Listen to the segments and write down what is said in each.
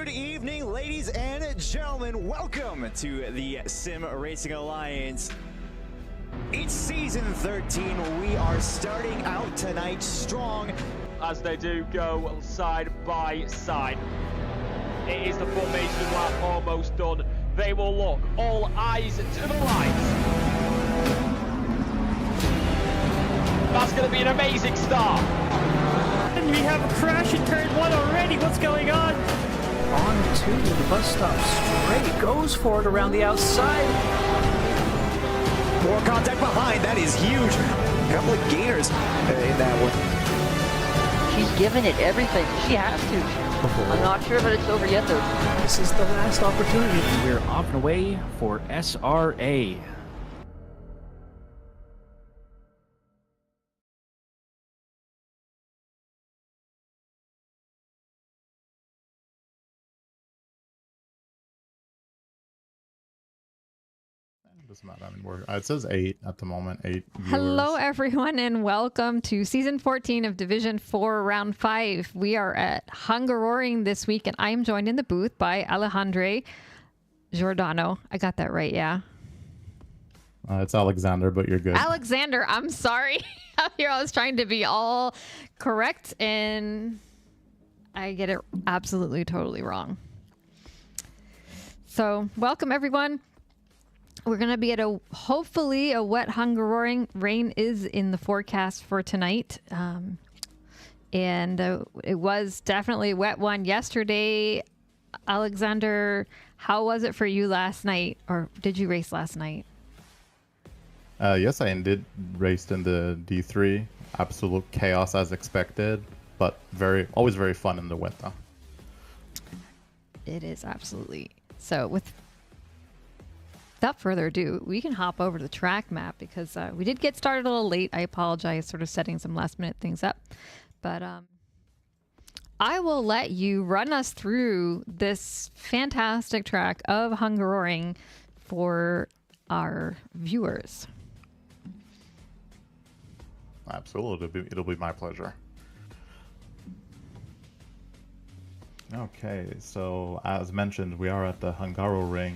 Good evening, ladies and gentlemen. Welcome to the Sim Racing Alliance. It's season 13. We are starting out tonight strong. As they do go side by side. It is the formation lap almost done. They will look, all eyes to the lights. That's going to be an amazing start. And we have a crash in turn 1 already. What's going on? On to the bus stop straight. Goes for it around the outside. More contact behind. That is huge. A couple of gainers in that one. She's giving it everything. She has to. I'm not sure, but it's over yet, though. This is the last opportunity. We're off and away for SRA. Doesn't matter. I mean, it says 8 at the moment. 8 viewers. Hello, everyone, and welcome to Season 14 of Division 4, Round 5. We are at Hungaroring this week, and I am joined in the booth by Alejandro Giordano. I got that right, yeah? It's Alexander, but you're good. Alexander, I'm sorry. Here I was trying to be all correct, and I get it absolutely, totally wrong. So, welcome, everyone. We're going to be at hopefully a wet Hungaroring. Rain is in the forecast for tonight. And it was definitely a wet one yesterday. Alexander, how was it for you last night? Or did you race last night? Yes, I did raced in the D3. Absolute chaos as expected, but always very fun in the wet though. It is absolutely. So without further ado, we can hop over to the track map because we did get started a little late. I apologize, sort of setting some last minute things up. But I will let you run us through this fantastic track of Hungaroring for our viewers. Absolutely, it'll be my pleasure. Okay, so as mentioned, we are at the Hungaroring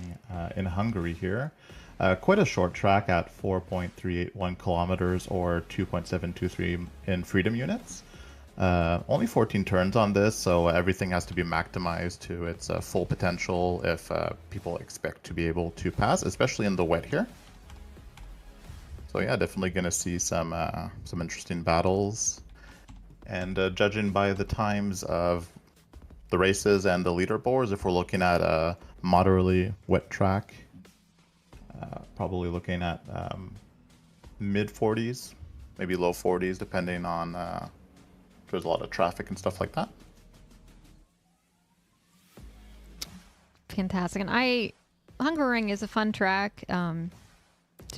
in Hungary here. Quite a short track at 4.381 kilometers or 2.723 in freedom units. Only 14 turns on this, so everything has to be maximized to its full potential if people expect to be able to pass, especially in the wet here. So yeah, definitely going to see some interesting battles. And judging by the times of the races and the leaderboards, if we're looking at a moderately wet track, probably looking at mid 40s, maybe low 40s, depending on if there's a lot of traffic and stuff like that. Fantastic. And Hungaroring is a fun track to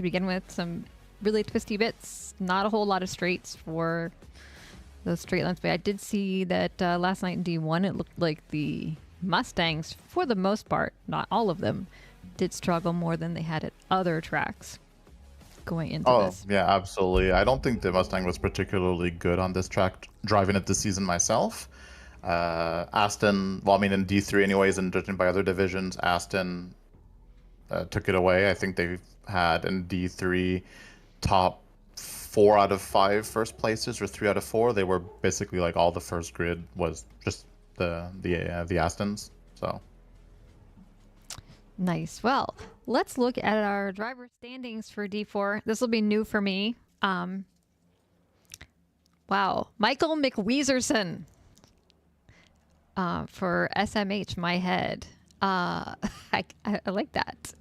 begin with. Some really twisty bits, not a whole lot of straights for those straight lines, but I did see that last night in D1, it looked like the Mustangs, for the most part, not all of them, did struggle more than they had at other tracks going into this. Oh, yeah, absolutely. I don't think the Mustang was particularly good on this track, driving it this season myself. Aston, well, I mean, in D3 anyways, and judging by other divisions, Aston took it away. I think they've had in D3 top 4 out of 5 first places, or 3 out of 4. They were basically like all the first grid was just the Astons. So nice. Well, let's look at our driver standings for D4. This will be new for me. Wow, Michael McWeezerson for SMH. My head. I like that.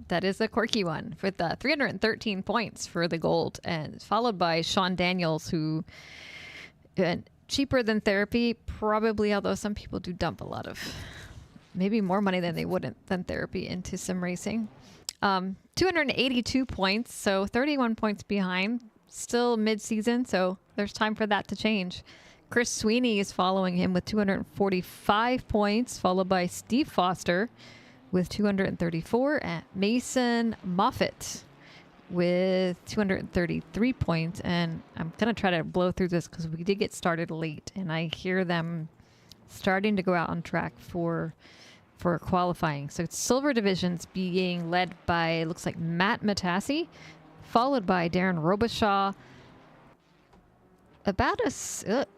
That is a quirky one with 313 points for the gold, and followed by Sean Daniels, who cheaper than therapy, probably, although some people do dump a lot of, maybe more money than they wouldn't than therapy into sim racing. 282 points, so 31 points behind, still mid-season, so there's time for that to change. Chris Sweeney is following him with 245 points, followed by Steve Foster with 234, and Mason Moffitt with 233 points. And I'm going to try to blow through this because we did get started late, and I hear them starting to go out on track for qualifying. So it's silver divisions being led by, looks like Matt Matassi, followed by Darren Robichaud.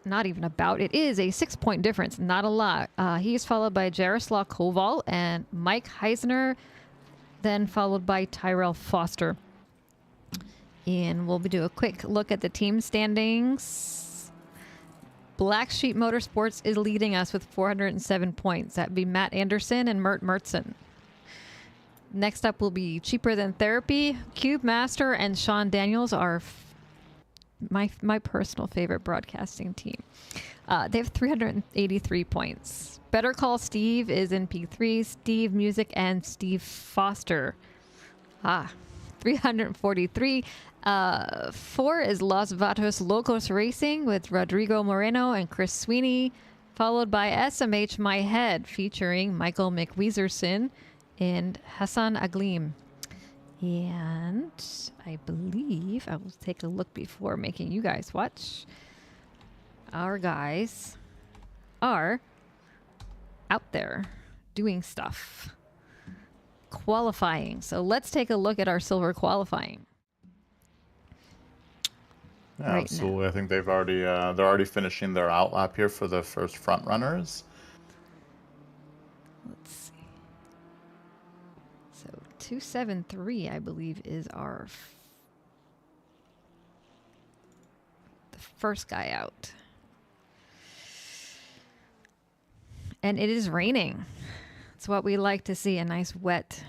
Not even about, it is a 6-point difference, not a lot. He's followed by Jaroslav Koval and Mike Heisner, then followed by Tyrell Foster. And we'll do a quick look at the team standings. Black Sheep Motorsports is leading us with 407 points. That'd be Matt Anderson and Mert Mertzen. Next up will be Cheaper Than Therapy. Cube Master and Sean Daniels are my personal favorite broadcasting team. They have 383 points. Better Call Steve is in P3. Steve Music and Steve Foster. 343. 4 is Los Vatos Locos Racing with Rodrigo Moreno and Chris Sweeney, followed by SMH My Head featuring Michael McWeezerson and Hassan Aglim. And I believe I will take a look before making you guys watch. Our guys are out there doing stuff. Qualifying. So let's take a look at our silver qualifying. Yeah, Right absolutely. I think they're already finishing their outlap here for the first front runners. Let's see. So 273, I believe, is the first guy out. And it is raining. It's what we like to see, a nice wet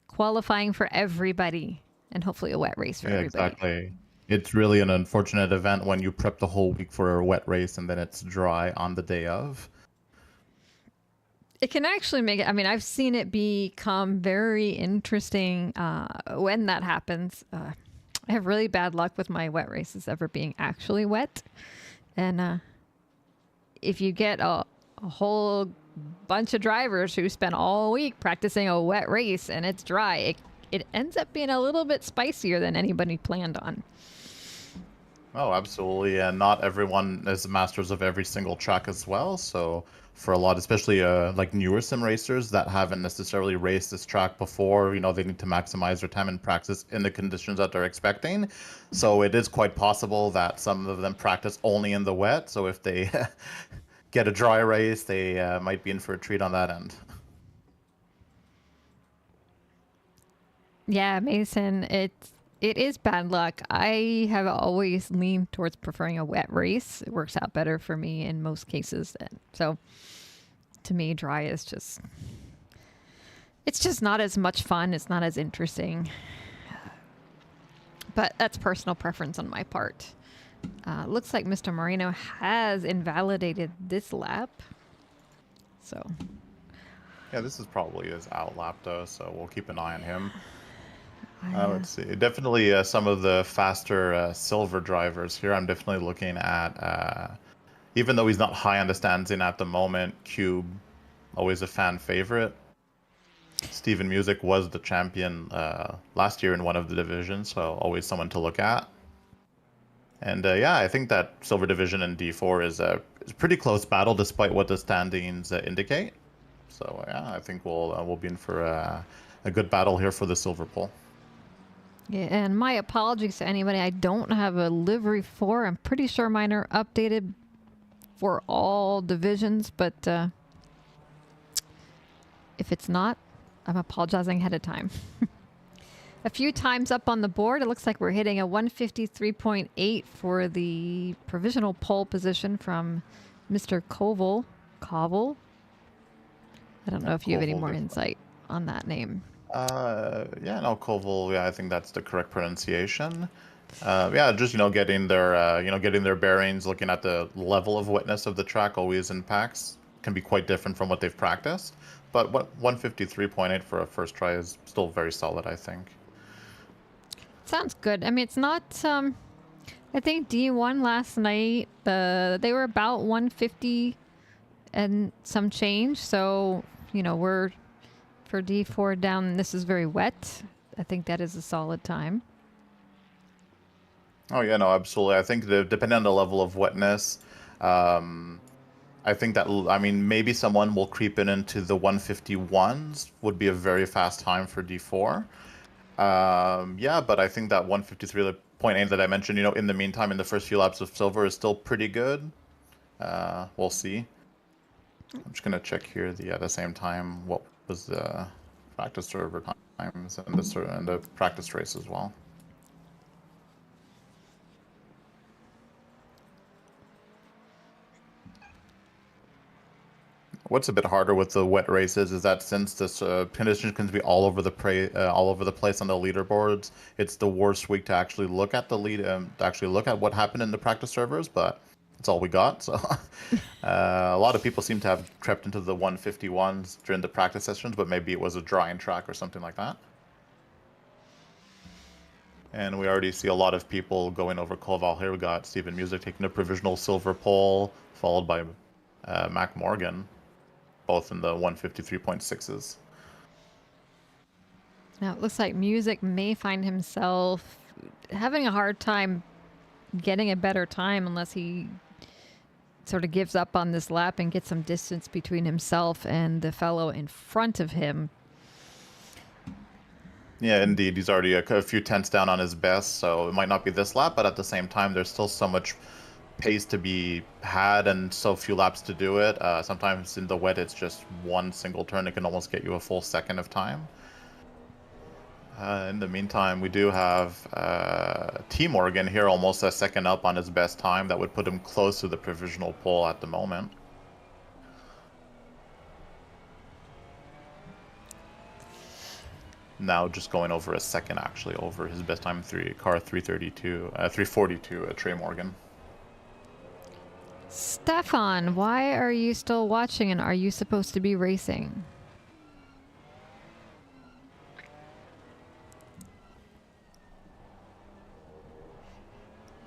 qualifying for everybody, and hopefully a wet race for everybody. Exactly. It's really an unfortunate event when you prep the whole week for a wet race and then it's dry on the day of. It can actually make it, I mean, I've seen it become very interesting when that happens. I have really bad luck with my wet races ever being actually wet. And if you get a whole bunch of drivers who spend all week practicing a wet race and it's dry, it ends up being a little bit spicier than anybody planned on. Oh, absolutely. And not everyone is masters of every single track as well. So for a lot, especially like newer sim racers that haven't necessarily raced this track before, they need to maximize their time in practice in the conditions that they're expecting. So it is quite possible that some of them practice only in the wet. So if they get a dry race, they might be in for a treat on that end. Yeah, Mason, it is bad luck. I have always leaned towards preferring a wet race. It works out better for me in most cases. So to me, dry is it's just not as much fun. It's not as interesting. But that's personal preference on my part. Looks like Mr. Moreno has invalidated this lap. So. Yeah, this is probably his out lap though, so we'll keep an eye on him. Let's see. Definitely some of the faster silver drivers here. I'm definitely looking at, even though he's not high on the standing at the moment, Cube, always a fan favorite. Steven Music was the champion last year in one of the divisions, so always someone to look at. And yeah, I think that silver division in D4 is a pretty close battle despite what the standings indicate. So yeah, I think we'll be in for a good battle here for the silver pole. Yeah, and my apologies to anybody I don't have a livery for. I'm pretty sure mine are updated for all divisions, but if it's not, I'm apologizing ahead of time. A few times up on the board, it looks like we're hitting a 153.8 for the provisional pole position from Mr. Koval. I don't know if you have any more insight on that name. Yeah, no, Koval. Yeah, I think that's the correct pronunciation. Yeah, just getting their bearings, looking at the level of wetness of the track always impacts can be quite different from what they've practiced. But 153.8 for a first try is still very solid, I think. Sounds good. I mean, it's not. I think D1 last night, they were about 150 and some change. So we're. For D4 down, this is very wet. I think that is a solid time. Oh yeah, no, absolutely. I think depending on the level of wetness, I think that, I mean, maybe someone will creep into the 151s, would be a very fast time for D4. Yeah, but I think that 153.8 that I mentioned, you know, in the meantime, in the first few laps of Silver is still pretty good. We'll see. I'm just gonna check here at the same time what was the practice server times and the practice race as well. What's a bit harder with the wet races is that since this conditions can be all over the place on the leaderboards, it's the worst week to actually look at the to actually look at what happened in the practice servers. But that's all we got. So a lot of people seem to have crept into the 151s during the practice sessions, but maybe it was a drying track or something like that. And we already see a lot of people going over Koval here. We got Steven Music taking a provisional silver pole, followed by Mac Morgan, both in the 153.6s. Now it looks like Music may find himself having a hard time getting a better time unless he sort of gives up on this lap and gets some distance between himself and the fellow in front of him. Yeah, indeed. He's already a few tenths down on his best, so it might not be this lap, but at the same time, there's still so much pace to be had and so few laps to do it. Sometimes in the wet, it's just one single turn. It can almost get you a full second of time. In the meantime, we do have T. Morgan here almost a second up on his best time. That would put him close to the provisional pole at the moment. Now just going over a second actually over his best time, 342, Trey Morgan. Stefan, why are you still watching and are you supposed to be racing?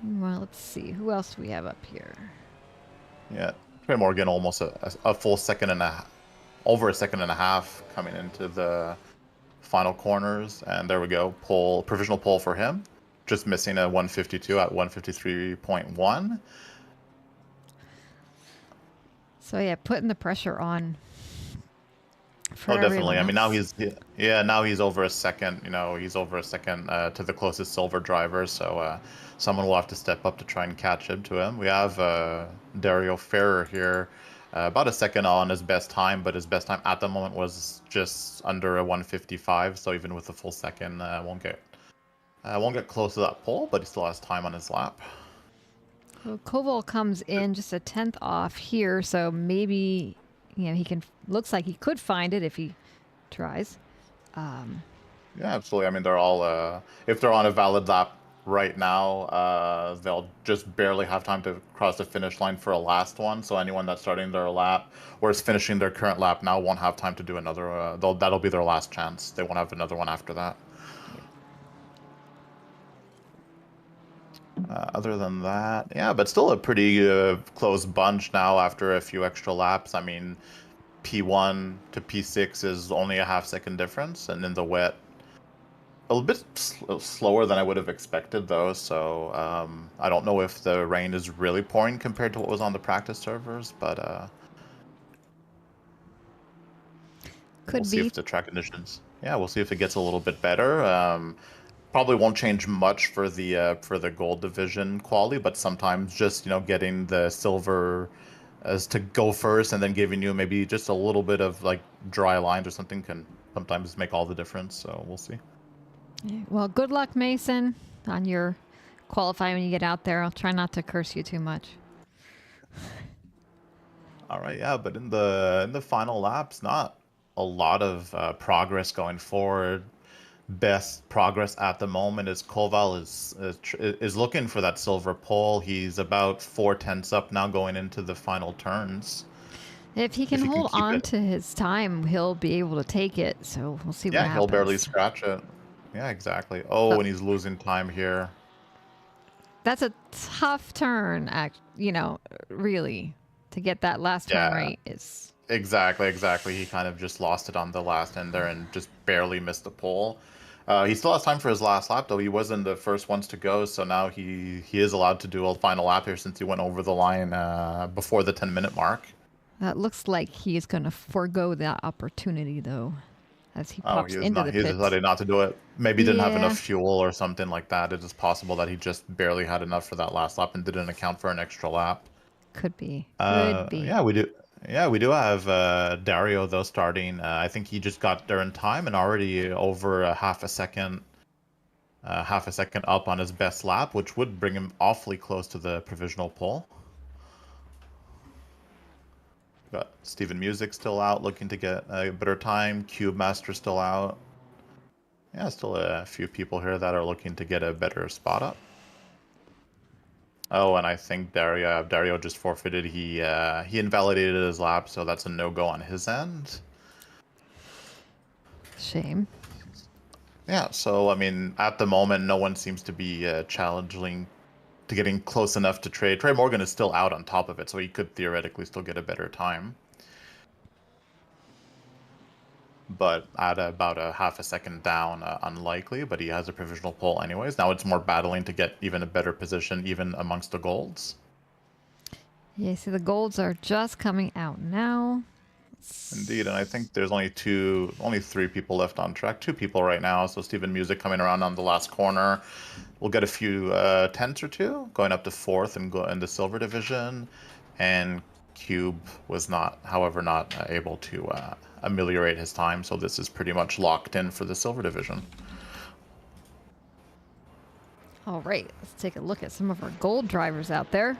Well, let's see. Who else do we have up here? Yeah, Trey Morgan almost a full second and over a second and a half coming into the final corners. And there we go. Provisional pole for him. Just missing a 152 at 153.1. So yeah, putting the pressure on. Oh, definitely. I mean, now he's over a second. You know, he's over a second to the closest silver driver. So someone will have to step up to try and catch up to him. We have Dario Ferrer here, about a second on his best time, but his best time at the moment was just under a 155. So even with a full second, won't get close to that pole, but he still has time on his lap. Well, Koval comes in just a tenth off here, so maybe, you know, looks like he could find it if he tries. Yeah, absolutely. I mean, they're all, if they're on a valid lap right now, they'll just barely have time to cross the finish line for a last one. So anyone that's starting their lap or is finishing their current lap now won't have time to do another, that'll be their last chance. They won't have another one after that. Other than that, yeah, but still a pretty close bunch now after a few extra laps. I mean, P1 to P6 is only a half-second difference, and in the wet, a little bit slower than I would have expected, though. So I don't know if the rain is really pouring compared to what was on the practice servers, but we'll see if the track conditions. Yeah, we'll see if it gets a little bit better. Probably won't change much for the gold division quality, but sometimes just, you know, getting the silver as to go first and then giving you maybe just a little bit of like dry lines or something can sometimes make all the difference. So we'll see. Yeah, well, good luck, Mason, on your qualifying when you get out there. I'll try not to curse you too much. All right, yeah, but in the final laps, not a lot of progress going forward. Best progress at the moment is Koval is looking for that silver pole. He's about 4 tenths up now going into the final turns. If he can hold on to his time, he'll be able to take it. So we'll see what happens. Yeah, he'll barely scratch it. Yeah, exactly. Oh, and he's losing time here. That's a tough turn, you know, really, to get that last turn right is... Exactly. He kind of just lost it on the last end there and just barely missed the pole. He still has time for his last lap, though. He wasn't the first ones to go, so now he is allowed to do a final lap here since he went over the line before the 10-minute mark. That looks like he is going to forego that opportunity, though, as he Oh, pops into the he pits. decided not to do it. Maybe didn't have Yeah. enough fuel or something like that. It is possible that he just barely had enough for that last lap and didn't account for an extra lap. Could be. Could be. Yeah, we do. Yeah, we do have Dario though starting. I think he just got there in time and already over half a second up on his best lap, which would bring him awfully close to the provisional pole. Got Steven Music still out, looking to get a better time. Cube Master still out. Yeah, still a few people here that are looking to get a better spot up. Oh, and I think Dario just forfeited. He invalidated his lap, so that's a no-go on his end. Shame. Yeah, so I mean, at the moment, no one seems to be challenging to getting close enough to trade. Trey Morgan is still out on top of it, so he could theoretically still get a better time. But at about a half a second down, unlikely, but he has a provisional pole anyways. Now it's more battling to get even a better position, even amongst the golds. Yeah, see, the golds are just coming out now. Indeed, and I think there's only 3 people left on track. 2 people right now, so Steven Music coming around on the last corner. We'll get a few tenths or 2, going up to 4th and go in the silver division. And Cube was not able to ameliorate his time, so this is pretty much locked in for the silver division. All right, let's take a look at some of our gold drivers out there.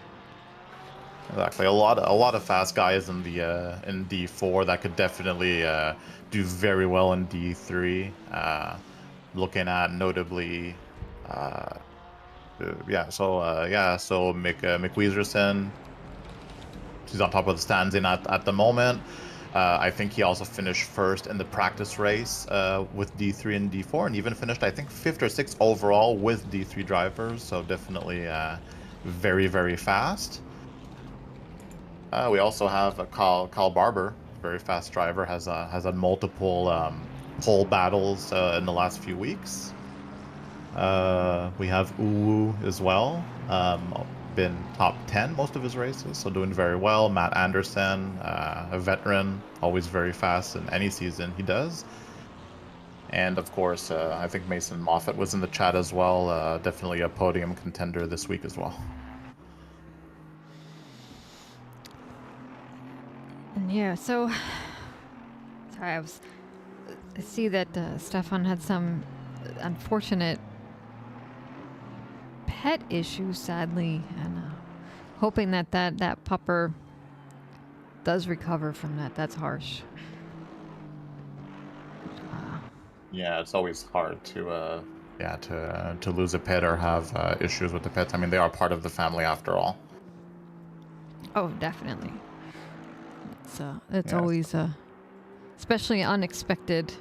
Exactly, a lot of fast guys in the in D4 that could definitely do very well in D3. Looking at notably, so McWeezerson, he's on top of the stands at the moment. I think he also finished first in the practice race with D3 and D4, and even finished, I think, 5th or 6th overall with D3 drivers. So definitely very, very fast. We also have Kyle Barber, very fast driver, has had multiple pole battles in the last few weeks. We have Uwu as well, been top 10 most of his races, so doing very well. Matt Anderson, a veteran, always very fast in any season he does. And of course, I think Mason Moffat was in the chat as well, definitely a podium contender this week as well. And yeah, so sorry, I see that Stefan had some unfortunate pet issues, sadly, and hoping that pupper does recover from that. That's harsh. Yeah, it's always hard to lose a pet or have issues with the pets. I mean, they are part of the family after all. Oh, definitely. It's always especially unexpected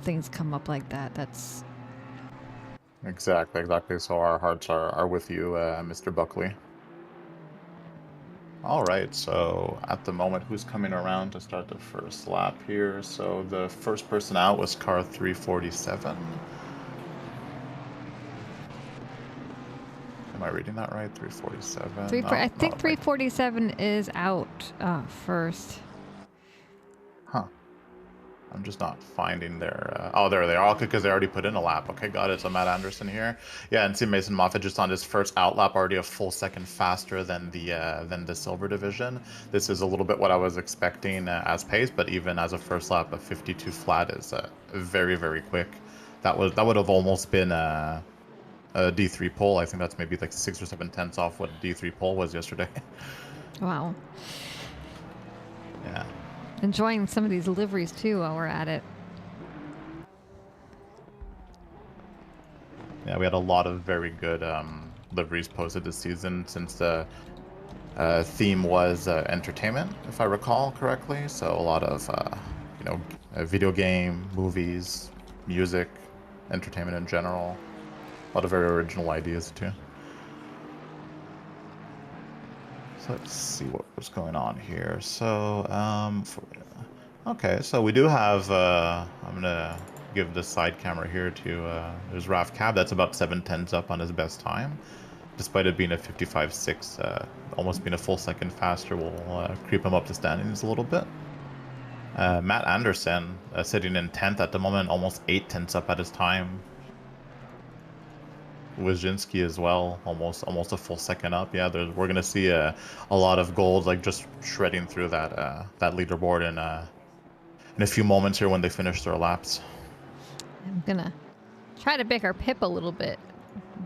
things come up like that. That's exactly. So our hearts are with you, Mr. Buckley. All right, so at the moment, who's coming around to start the first lap here? So the first person out was car 347. Am I reading that right? 347? I think 347 is out first. Huh. I'm just not finding their... oh, there they are. Okay, because they already put in a lap. Okay, got it. So Matt Anderson here. Yeah, and see Mason Moffat just on his first out lap, already a full second faster than the silver division. This is a little bit what I was expecting as pace, but even as a first lap, a 52 flat is very, very quick. That would have almost been a D3 pole. I think that's maybe like 6 or 7 tenths off what a D3 pole was yesterday. Wow. Yeah. Enjoying some of these liveries too while we're at it. Yeah, we had a lot of very good liveries posted this season since the theme was entertainment, if I recall correctly. So a lot of video game, movies, music, entertainment in general. A lot of very original ideas too. So let's see what was going on here. So okay, so we do have I'm gonna give the side camera here to there's Raf Cab. That's about 7 tenths up on his best time. despite it being a 55.6, almost being a full second faster, will creep him up the standings a little bit. Matt Anderson sitting in 10th at the moment, almost 8 tenths up at his time. Wyszynski as well, almost a full second up. Yeah, we're gonna see a lot of gold, like just shredding through that leaderboard in a few moments here when they finish their laps. I'm gonna try to make our pip a little bit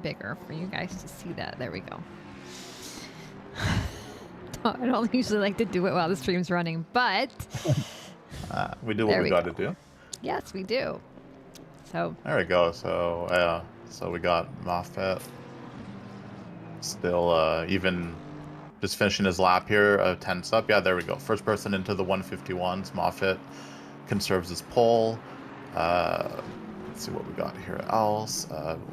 bigger for you guys to see that. There we go. I don't usually like to do it while the stream's running, but we do what we got to do. Yes, we do. So there we go. So we got Moffat still even just finishing his lap here, 10 up. Yeah, there we go. First person into the 151s. Moffat conserves his pole. Let's see what we got here else.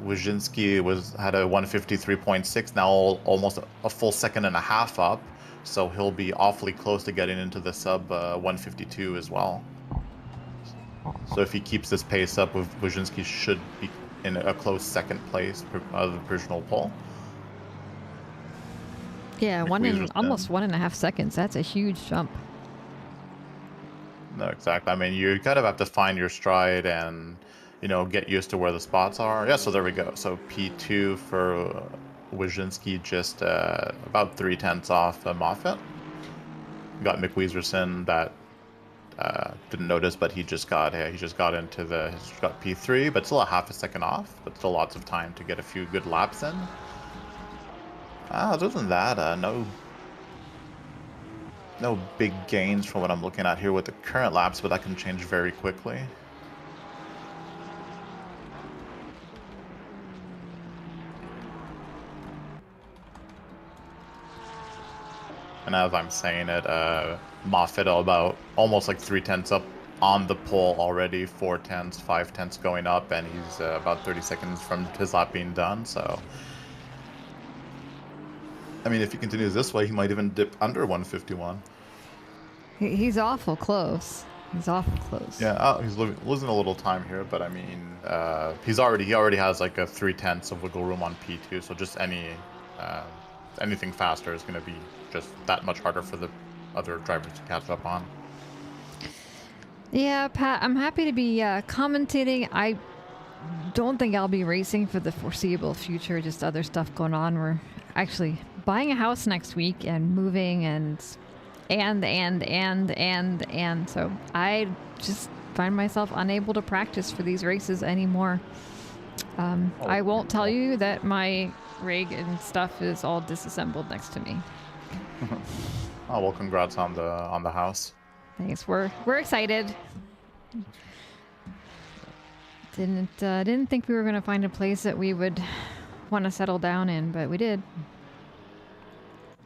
Wyszynski had a 153.6, now almost a full second and a half up, so he'll be awfully close to getting into the sub 152 as well. So if he keeps this pace up, Wyszynski should be in a close second place of the provisional pole. yeah, almost 1.5 seconds. That's a huge jump. No, exactly. I mean, you kind of have to find your stride and, get used to where the spots are. Yeah, so there we go. So P2 for Wyszynski, just about 3 tenths off Moffat. Got McWeezerson that didn't notice, but he just got into he's got P3, but still a half a second off, but still lots of time to get a few good laps in. Other than that, no big gains from what I'm looking at here with the current laps, but that can change very quickly. And as I'm saying it, Moffat about almost like 3 tenths up on the pole already, 4 tenths, 5 tenths going up, and he's about 30 seconds from his lap being done. So, I mean, if he continues this way, he might even dip under 151. He's awful close. He's awful close. Yeah, he's losing a little time here, but I mean, he already has like a 3 tenths of wiggle room on P2, so just anything faster is going to be just that much harder for the other drivers to catch up on. Yeah, Pat, I'm happy to be commentating. I don't think I'll be racing for the foreseeable future, just other stuff going on. We're actually buying a house next week and moving and so I just find myself unable to practice for these races anymore. I won't tell you that my rig and stuff is all disassembled next to me. Oh well, congrats on the house. Thanks. We're excited. Didn't think we were gonna find a place that we would want to settle down in, but we did.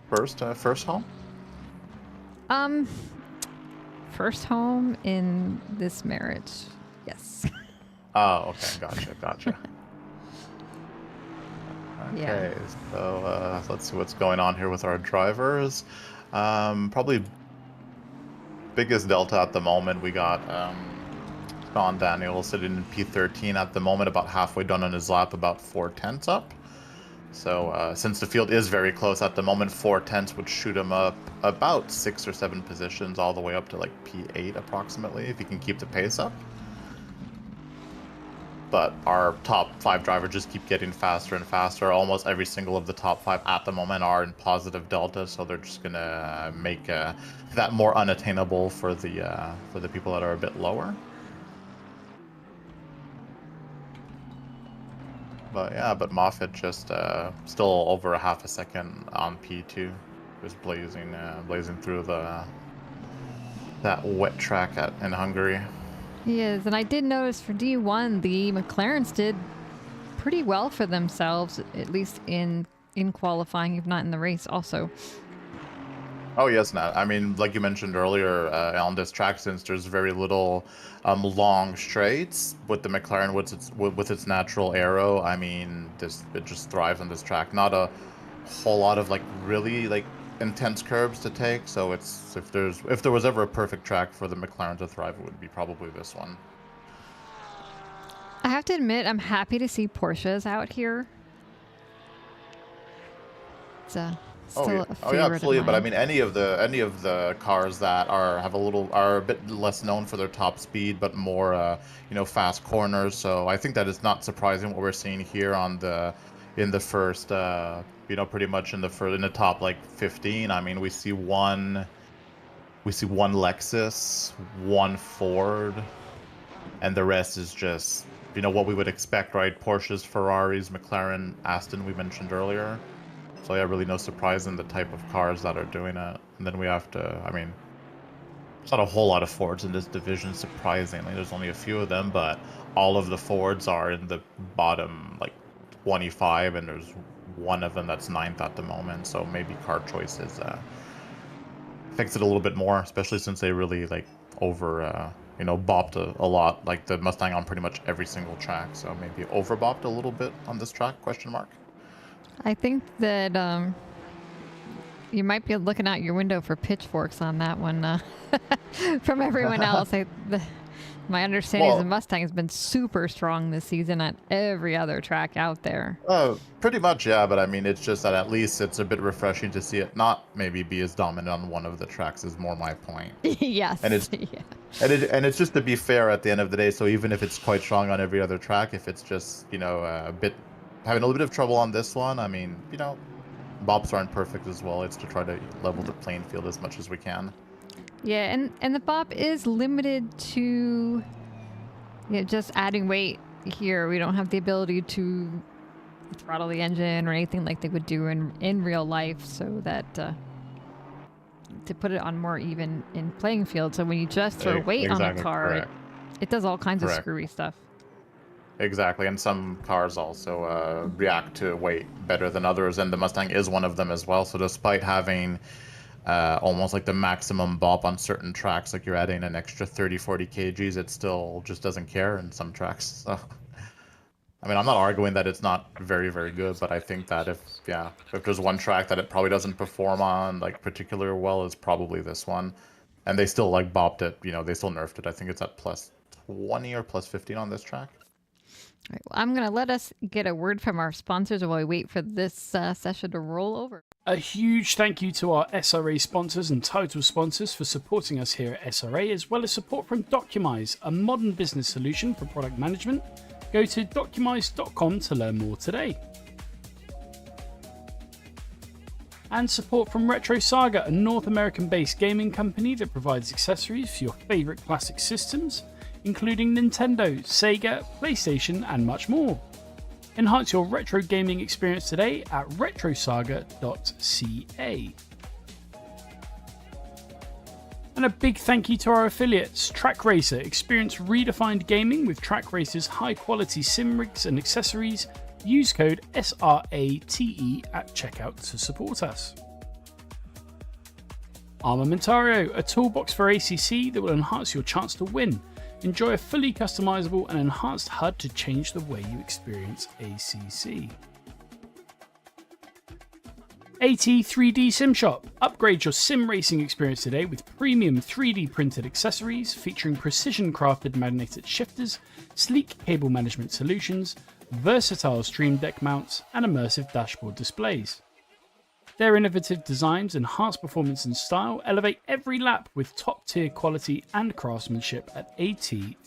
First home? First home in this marriage. Yes. Oh, okay, gotcha. Okay, Yeah. so let's see what's going on here with our drivers. Probably biggest delta at the moment, we got Sean Daniel sitting in P13 at the moment, about halfway done on his lap, about 4 tenths up. So since the field is very close at the moment, 4 tenths would shoot him up about 6 or 7 positions, all the way up to like P8 approximately, if he can keep the pace up. But our top 5 drivers just keep getting faster and faster. Almost every single of the top 5 at the moment are in positive delta, so they're just gonna make that more unattainable for the people that are a bit lower. But yeah, Moffat just still over a half a second on P2, just blazing through that wet track in Hungary. He is, and I did notice for D1, the McLarens did pretty well for themselves, at least in qualifying, if not in the race also. Oh yes, Nat. I mean, like you mentioned earlier, on this track, since there's very little long straights with the McLaren with its natural aero, I mean, it just thrives on this track. Not a whole lot of really intense curves to take, so it's if there was ever a perfect track for the McLaren to thrive, it would be probably this one. I have to admit, I'm happy to see Porsches out here. still Oh a yeah, favorite of absolutely. But I mine. mean, any of the cars that are a bit less known for their top speed, but more fast corners. So I think that it's not surprising what we're seeing here in the first pretty much in the top like 15. I mean, we see one Lexus, one Ford, and the rest is just what we would expect, right? Porsches, Ferraris, McLaren, Aston we mentioned earlier. So yeah, really no surprise in the type of cars that are doing it. And then we have to, I mean, there's not a whole lot of Fords in this division, surprisingly. There's only a few of them, but all of the Fords are in the bottom, like, 25, and there's one of them that's 9th at the moment. So maybe car choices affects it a little bit more, especially since they really, like, bopped a lot, like the Mustang on pretty much every single track. So maybe over-bopped a little bit on this track, question mark. I think that you might be looking out your window for pitchforks on that one from everyone else. My understanding is the Mustang has been super strong this season at every other track out there. Pretty much, yeah. But I mean, it's just that at least it's a bit refreshing to see it not maybe be as dominant on one of the tracks is more my point. Yes. And it's just to be fair at the end of the day. So even if it's quite strong on every other track, if it's just a bit having a little bit of trouble on this one, I mean, bops aren't perfect as well. It's to try to level the playing field as much as we can. Yeah, and the bop is limited to just adding weight here. We don't have the ability to throttle the engine or anything like they would do in real life, so that to put it on more even in playing field. So when you just throw weight on a car, it does all kinds of screwy stuff. Exactly, and some cars also react to weight better than others, and the Mustang is one of them as well. So despite having almost like the maximum bop on certain tracks, like you're adding an extra 30-40 kgs, it still just doesn't care in some tracks. So, I mean, I'm not arguing that it's not very, very good, but I think that if there's one track that it probably doesn't perform on like particularly well, it's probably this one. And they still like bopped it, they still nerfed it. I think it's at plus 20 or plus 15 on this track. All right, well, I'm going to let us get a word from our sponsors while we wait for this session to roll over. A huge thank you to our SRA sponsors and title sponsors for supporting us here at SRA, as well as support from Documise, a modern business solution for product management. Go to documise.com to learn more today. And support from Retro Saga, a North American-based gaming company that provides accessories for your favourite classic systems, including Nintendo, Sega, PlayStation, and much more. Enhance your retro gaming experience today at retrosaga.ca. And a big thank you to our affiliates, Track Racer. Experience redefined gaming with Track Racer's high-quality sim rigs and accessories. Use code SRATE at checkout to support us. Armamentario, a toolbox for ACC that will enhance your chance to win. Enjoy a fully customizable and enhanced HUD to change the way you experience ACC. AT3D Sim Shop. Upgrade your sim racing experience today with premium 3D printed accessories featuring precision crafted magnetic shifters, sleek cable management solutions, versatile stream deck mounts, and immersive dashboard displays. Their innovative designs enhance performance and style, elevate every lap with top-tier quality and craftsmanship at at3d.net.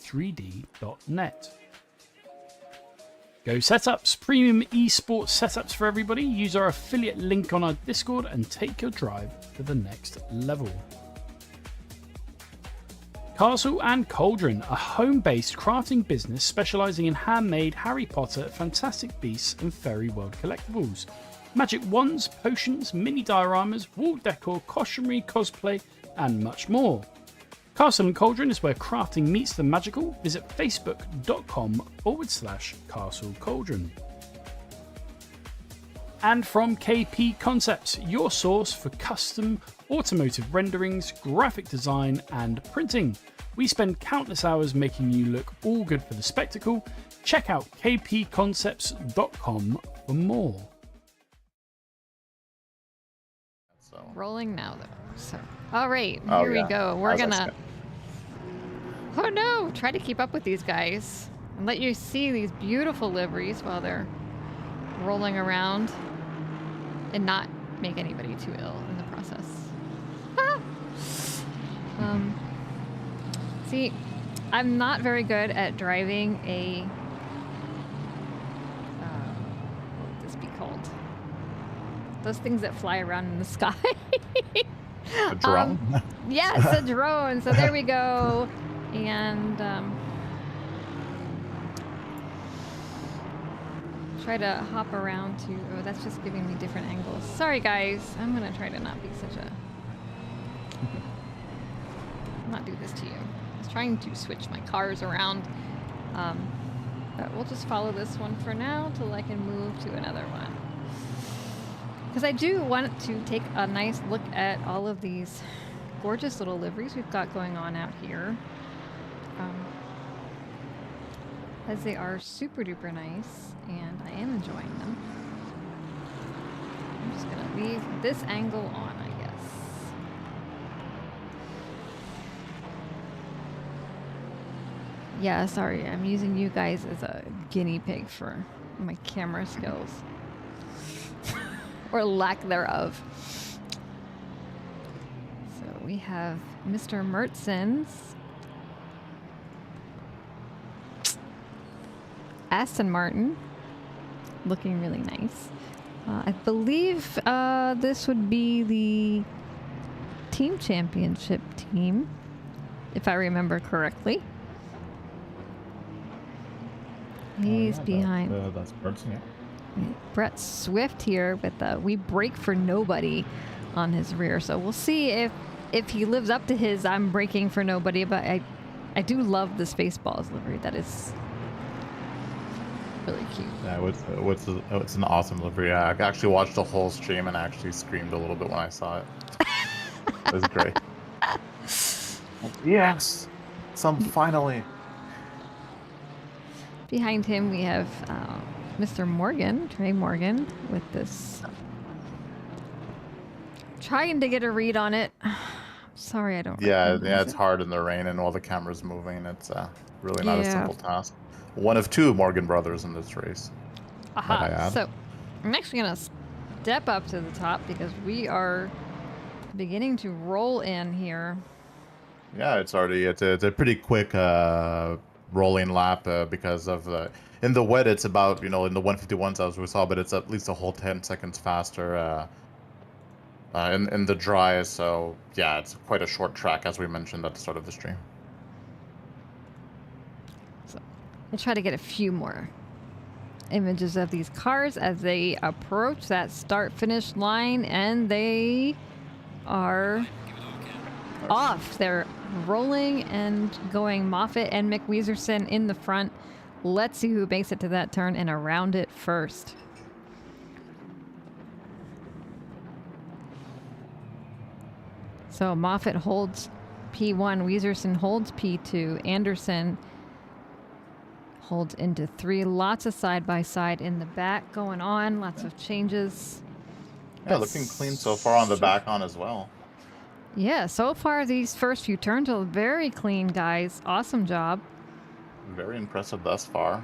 Go Setups, premium esports setups for everybody. Use our affiliate link on our Discord and take your drive to the next level. Castle and Cauldron, a home-based crafting business specialising in handmade Harry Potter, Fantastic Beasts and Fairy World collectibles. Magic wands, potions, mini dioramas, wall decor, costumery, cosplay, and much more. Castle and Cauldron is where crafting meets the magical. Visit facebook.com/Castle Cauldron. And from KP Concepts, your source for custom automotive renderings, graphic design, and printing. We spend countless hours making you look all good for the spectacle. Check out kpconcepts.com for more. Rolling now, though. So, all right, here we go. We're gonna. Oh no! Try to keep up with these guys and let you see these beautiful liveries while they're rolling around and not make anybody too ill in the process. See, I'm not very good at driving a, what would this be called? Those things that fly around in the sky. A drone? Yes, a drone. So there we go. And try to hop around to, oh, that's just giving me different angles. Sorry guys, I'm gonna try to not be such a, not do this to you. I was trying to switch my cars around, but we'll just follow this one for now till I can move to another one. Because I do want to take a nice look at all of these gorgeous little liveries we've got going on out here. As they are super duper nice, and I am enjoying them. I'm just gonna leave this angle on, I guess. Yeah, sorry, I'm using you guys as a guinea pig for my camera skills. Or lack thereof. So we have Mr. Mertzen's Aston Martin, looking really nice. I believe this would be the team championship team, if I remember correctly. He's behind. That's Bertson, yeah. Brett Swift here with "We Brake for Nobody" on his rear. So we'll see if he lives up to his "I'm braking for nobody." But I do love the Spaceballs livery. That is really cute. Yeah, it's an awesome livery. I actually watched the whole stream and I actually screamed a little bit when I saw it. It was great. Yes, finally. Behind him we have Mr. Morgan, Trey Morgan, with this. Trying to get a read on it. Sorry, I don't. Yeah, it's hard in the rain and all the cameras moving. It's really not a simple task. One of two Morgan brothers in this race. Aha. So I'm actually gonna step up to the top because we are beginning to roll in here. Yeah, it's a pretty quick rolling lap because of in the wet it's about, in the 151s as we saw, but it's at least a whole 10 seconds faster in the dry. So yeah, it's quite a short track as we mentioned at the start of the stream. So we'll try to get a few more images of these cars as they approach that start-finish line, and they are off. They're rolling and going. Moffitt and McWeezerson in the front. Let's see who makes it to that turn and around it first. So Moffitt holds P1, Weezerson holds P2, Anderson holds into 3. Lots of side-by-side in the back going on. Lots of changes. Yeah, looking clean so far on the back on as well. Yeah, so far these first few turns are very clean, guys. Awesome job. Very impressive thus far.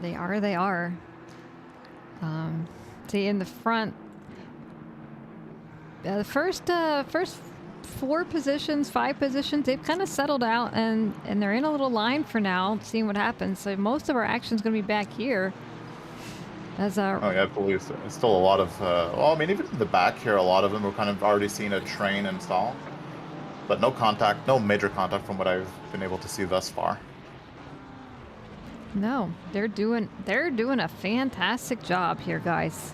They are. See, in the front, the first 5 positions, they've kind of settled out, and they're in a little line for now, seeing what happens. So most of our action is going to be back here. As our I believe so. It's still a lot of, even in the back here, a lot of them we're kind of already seeing a train install. But no major contact from what I've been able to see thus far. No, they're doing a fantastic job here, guys.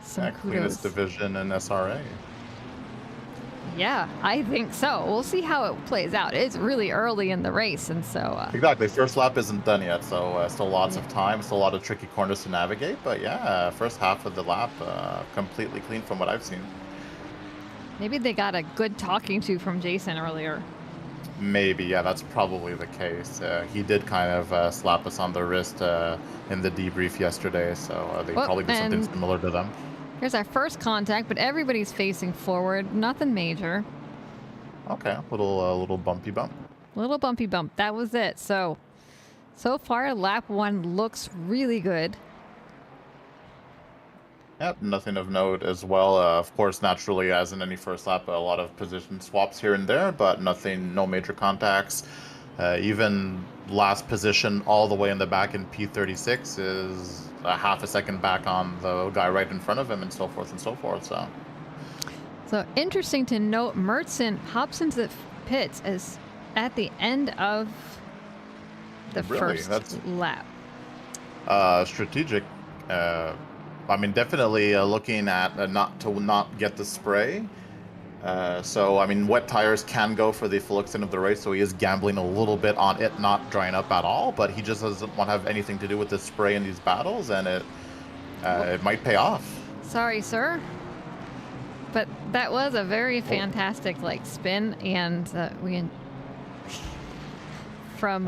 Some kudos. Cleanest division in SRA. Yeah, I think so. We'll see how it plays out. It's really early in the race, and so... Exactly. First lap isn't done yet, so still lots of time. Still a lot of tricky corners to navigate. But yeah, first half of the lap completely clean from what I've seen. Maybe they got a good talking to from Jason earlier. Maybe, yeah, that's probably the case. He did kind of slap us on the wrist in the debrief yesterday, so they probably did something similar to them. Here's our first contact, but everybody's facing forward. Nothing major. Okay, little bumpy bump. Little bumpy bump. That was it. So far, lap 1 looks really good. Yep, nothing of note as well. Of course, naturally, as in any first lap, a lot of position swaps here and there, but nothing, no major contacts. Even last position all the way in the back in P36 is a half a second back on the guy right in front of him, and so forth and so forth. So interesting to note, Mertzen hops into the pits as at the end of the Really? first lap. Strategic. I mean, definitely looking at not get the spray. So, I mean, wet tires can go for the full extent of the race, so he is gambling a little bit on it not drying up at all, but he just doesn't want to have anything to do with the spray in these battles, and it might pay off. Sorry, sir. But that was a very fantastic, spin, and from...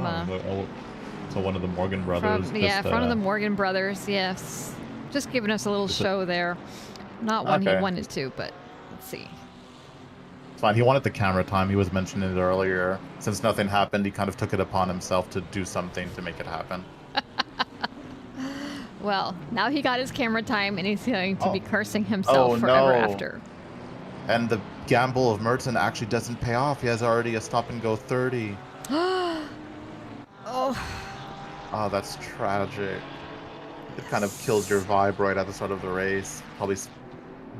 So one of the Morgan brothers. One of the Morgan brothers, yes. Just giving us a little show there. Not one he wanted to, but let's see. It's fine. He wanted the camera time. He was mentioning it earlier. Since nothing happened, he kind of took it upon himself to do something to make it happen. Well, now he got his camera time, and he's going to be cursing himself forever after. And the gamble of Mertzen actually doesn't pay off. He has already a stop-and-go 30. Oh, that's tragic. It kind of kills your vibe right at the start of the race. Probably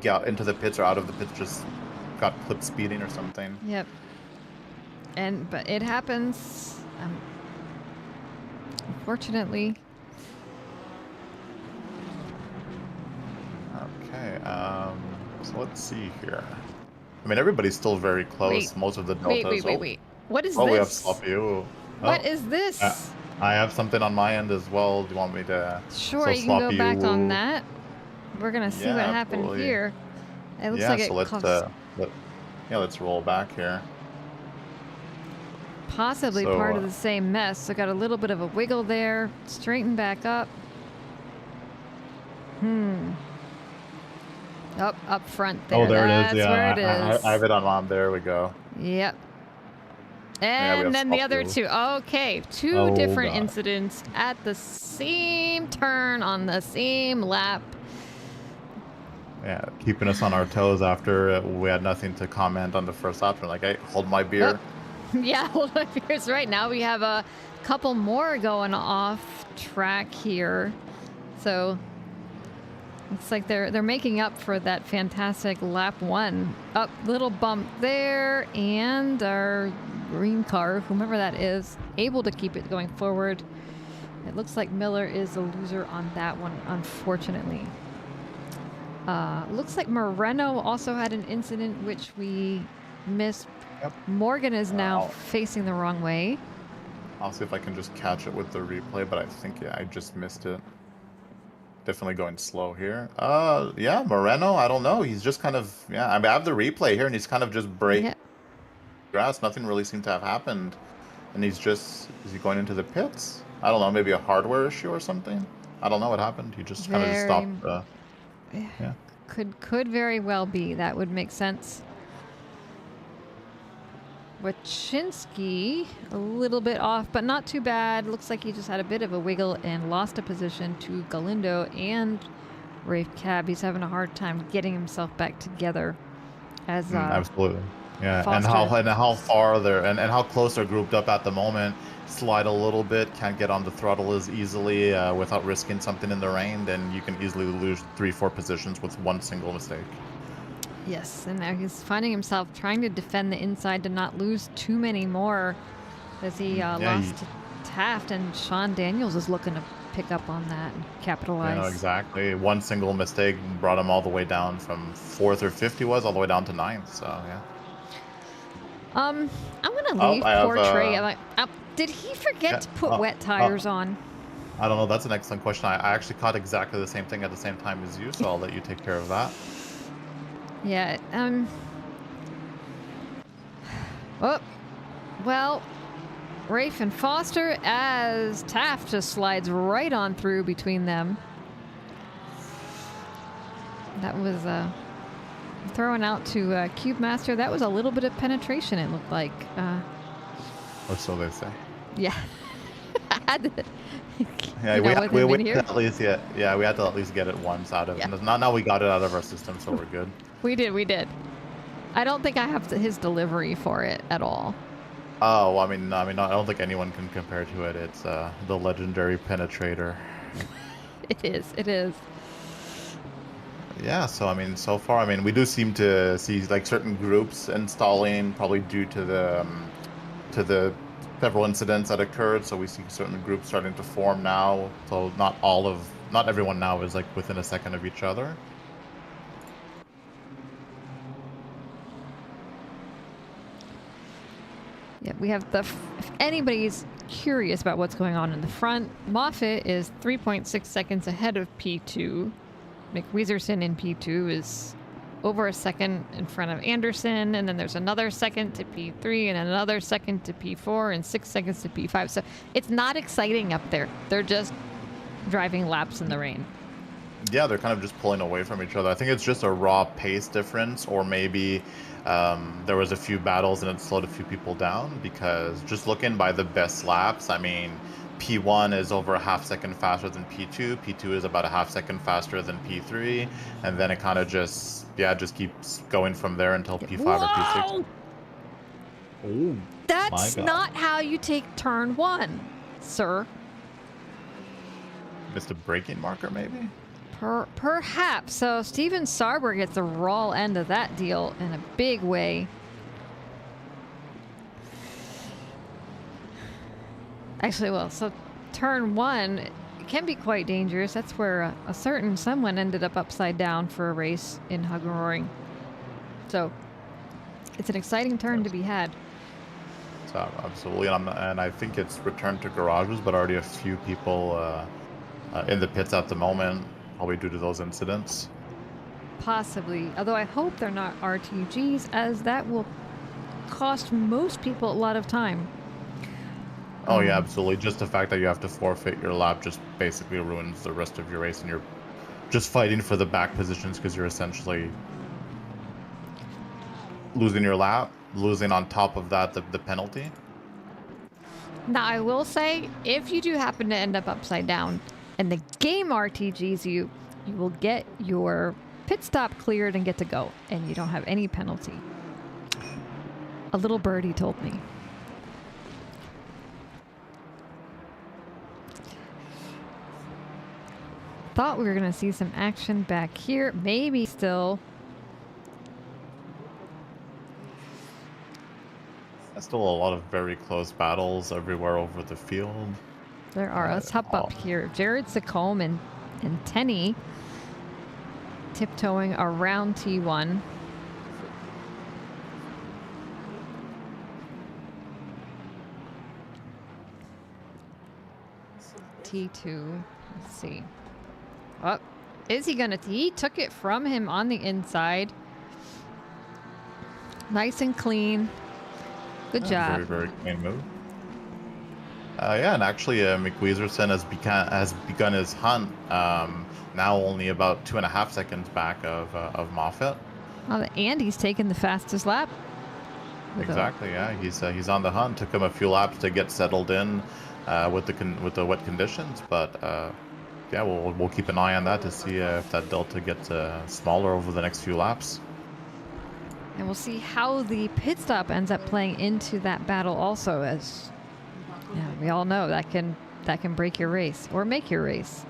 get into the pits or out of the pits, just got clipped speeding or something. Yep. But it happens. Unfortunately. Okay. So let's see here. I mean, everybody's still very close. Most of the deltas. Wait. What is this? We have sloppy. What is this? I have something on my end as well. Do you want me to? Sure, you can go back on that. We're gonna see what happened here. It looks like let's roll back here. Possibly part of the same mess. So got a little bit of a wiggle there. Straighten back up. Up front there. Oh, there That's it is. Yeah, where it is. I have it on mom. There we go. Yep. And then the other two. Okay, two different incidents at the same turn on the same lap. Yeah, keeping us on our toes after we had nothing to comment on the first lap. We're like, hey, hold my beer. Yeah, hold my beers. Right now we have a couple more going off track here. So it's like they're making up for that fantastic lap one. Up, little bump there, and our green car, whomever that is, able to keep it going forward. It looks like Miller is the loser on that one, unfortunately. Looks like Moreno also had an incident which we missed. Yep. Morgan is now facing the wrong way. I'll see if I can just catch it with the replay, but I think, I just missed it. Definitely going slow here. Yeah, Moreno, I don't know. He's just kind of, I mean, I have the replay here, and he's kind of just breaking grass. Nothing really seemed to have happened. And is he going into the pits? I don't know, maybe a hardware issue or something? I don't know what happened. He just kind of just stopped. Yeah. Could very well be. That would make sense. Wachinski, a little bit off, but not too bad. Looks like he just had a bit of a wiggle and lost a position to Galindo and Rafe Cab. He's having a hard time getting himself back together. As absolutely, yeah. Foster. And how far they're and how close they're grouped up at the moment. Slide a little bit, can't get on the throttle as easily without risking something in the rain. Then you can easily lose 3-4 positions with one single mistake. Yes, and now he's finding himself trying to defend the inside to not lose too many more as he lost to Taft, and Sean Daniels is looking to pick up on that and capitalize. Yeah, exactly. One single mistake brought him all the way down from 4th or 5th he was, all the way down to 9th, so yeah. I'm going to leave poor Trey. Did he forget to put wet tires on? I don't know. That's an excellent question. I actually caught exactly the same thing at the same time as you, so I'll let you take care of that. Yeah. Well, Rafe and Foster, as Taft just slides right on through between them. That was throwing out to Cube Master. That was a little bit of penetration, it looked like. Or so they say. Yeah. had to. Yeah, you know, with we him in had here. to at least we had to at least get it once out of. Yeah. Now we got it out of our system, so we're good. We did. I don't think I have his delivery for it at all. Oh, I mean, I don't think anyone can compare to it. It's the legendary penetrator. It is. Yeah, so I mean, so far, I mean, we do seem to see like certain groups installing, probably due to the several incidents that occurred. So we see certain groups starting to form now. So not everyone now is like within a second of each other. Yeah, we have if anybody's curious about what's going on in the front, Moffitt is 3.6 seconds ahead of P2. McWeezerson in P2 is over a second in front of Anderson, and then there's another second to P3 and another second to P4 and 6 seconds to P5. So it's not exciting up there. They're just driving laps in the rain. Yeah, they're kind of just pulling away from each other. I think it's just a raw pace difference, or maybe there was a few battles and it slowed a few people down, because just looking by the best laps, I mean, P1 is over a half second faster than P2. P2 is about a half second faster than P3, and then it kind of just keeps going from there until P5 or P6. Oh, that's not how you take turn 1, sir. Missed a braking marker, maybe? Perhaps. So Steven Sarber gets the raw end of that deal in a big way. Actually, well, so turn 1 can be quite dangerous. That's where a certain someone ended up upside down for a race in Hungaroring. So it's an exciting turn to be had. So, absolutely, and I think it's returned to garages, but already a few people in the pits at the moment, probably due to those incidents. Possibly, although I hope they're not RTGs, as that will cost most people a lot of time. Oh yeah, absolutely. Just the fact that you have to forfeit your lap just basically ruins the rest of your race, and you're just fighting for the back positions because you're essentially losing your lap, losing on top of that the penalty. Now, I will say, if you do happen to end up upside down and the game RTGs you will get your pit stop cleared and get to go, and you don't have any penalty. A little birdie told me. Thought we were going to see some action back here. Maybe still. Still a lot of very close battles everywhere over the field. There are. Let's hop up here. Jared Sacombe and Tenny tiptoeing around T1. T2. Let's see. Oh, is he gonna? He took it from him on the inside. Nice and clean. Good job. Very, very clean move. Yeah, and actually, McWeezerson has begun his hunt. Now only about 2.5 seconds back of Moffitt. Oh, and he's taken the fastest lap. Exactly. Yeah, he's on the hunt. Took him a few laps to get settled in with the wet conditions, but yeah, we'll keep an eye on that to see if that delta gets smaller over the next few laps. And we'll see how the pit stop ends up playing into that battle also, as we all know that can break your race or make your race.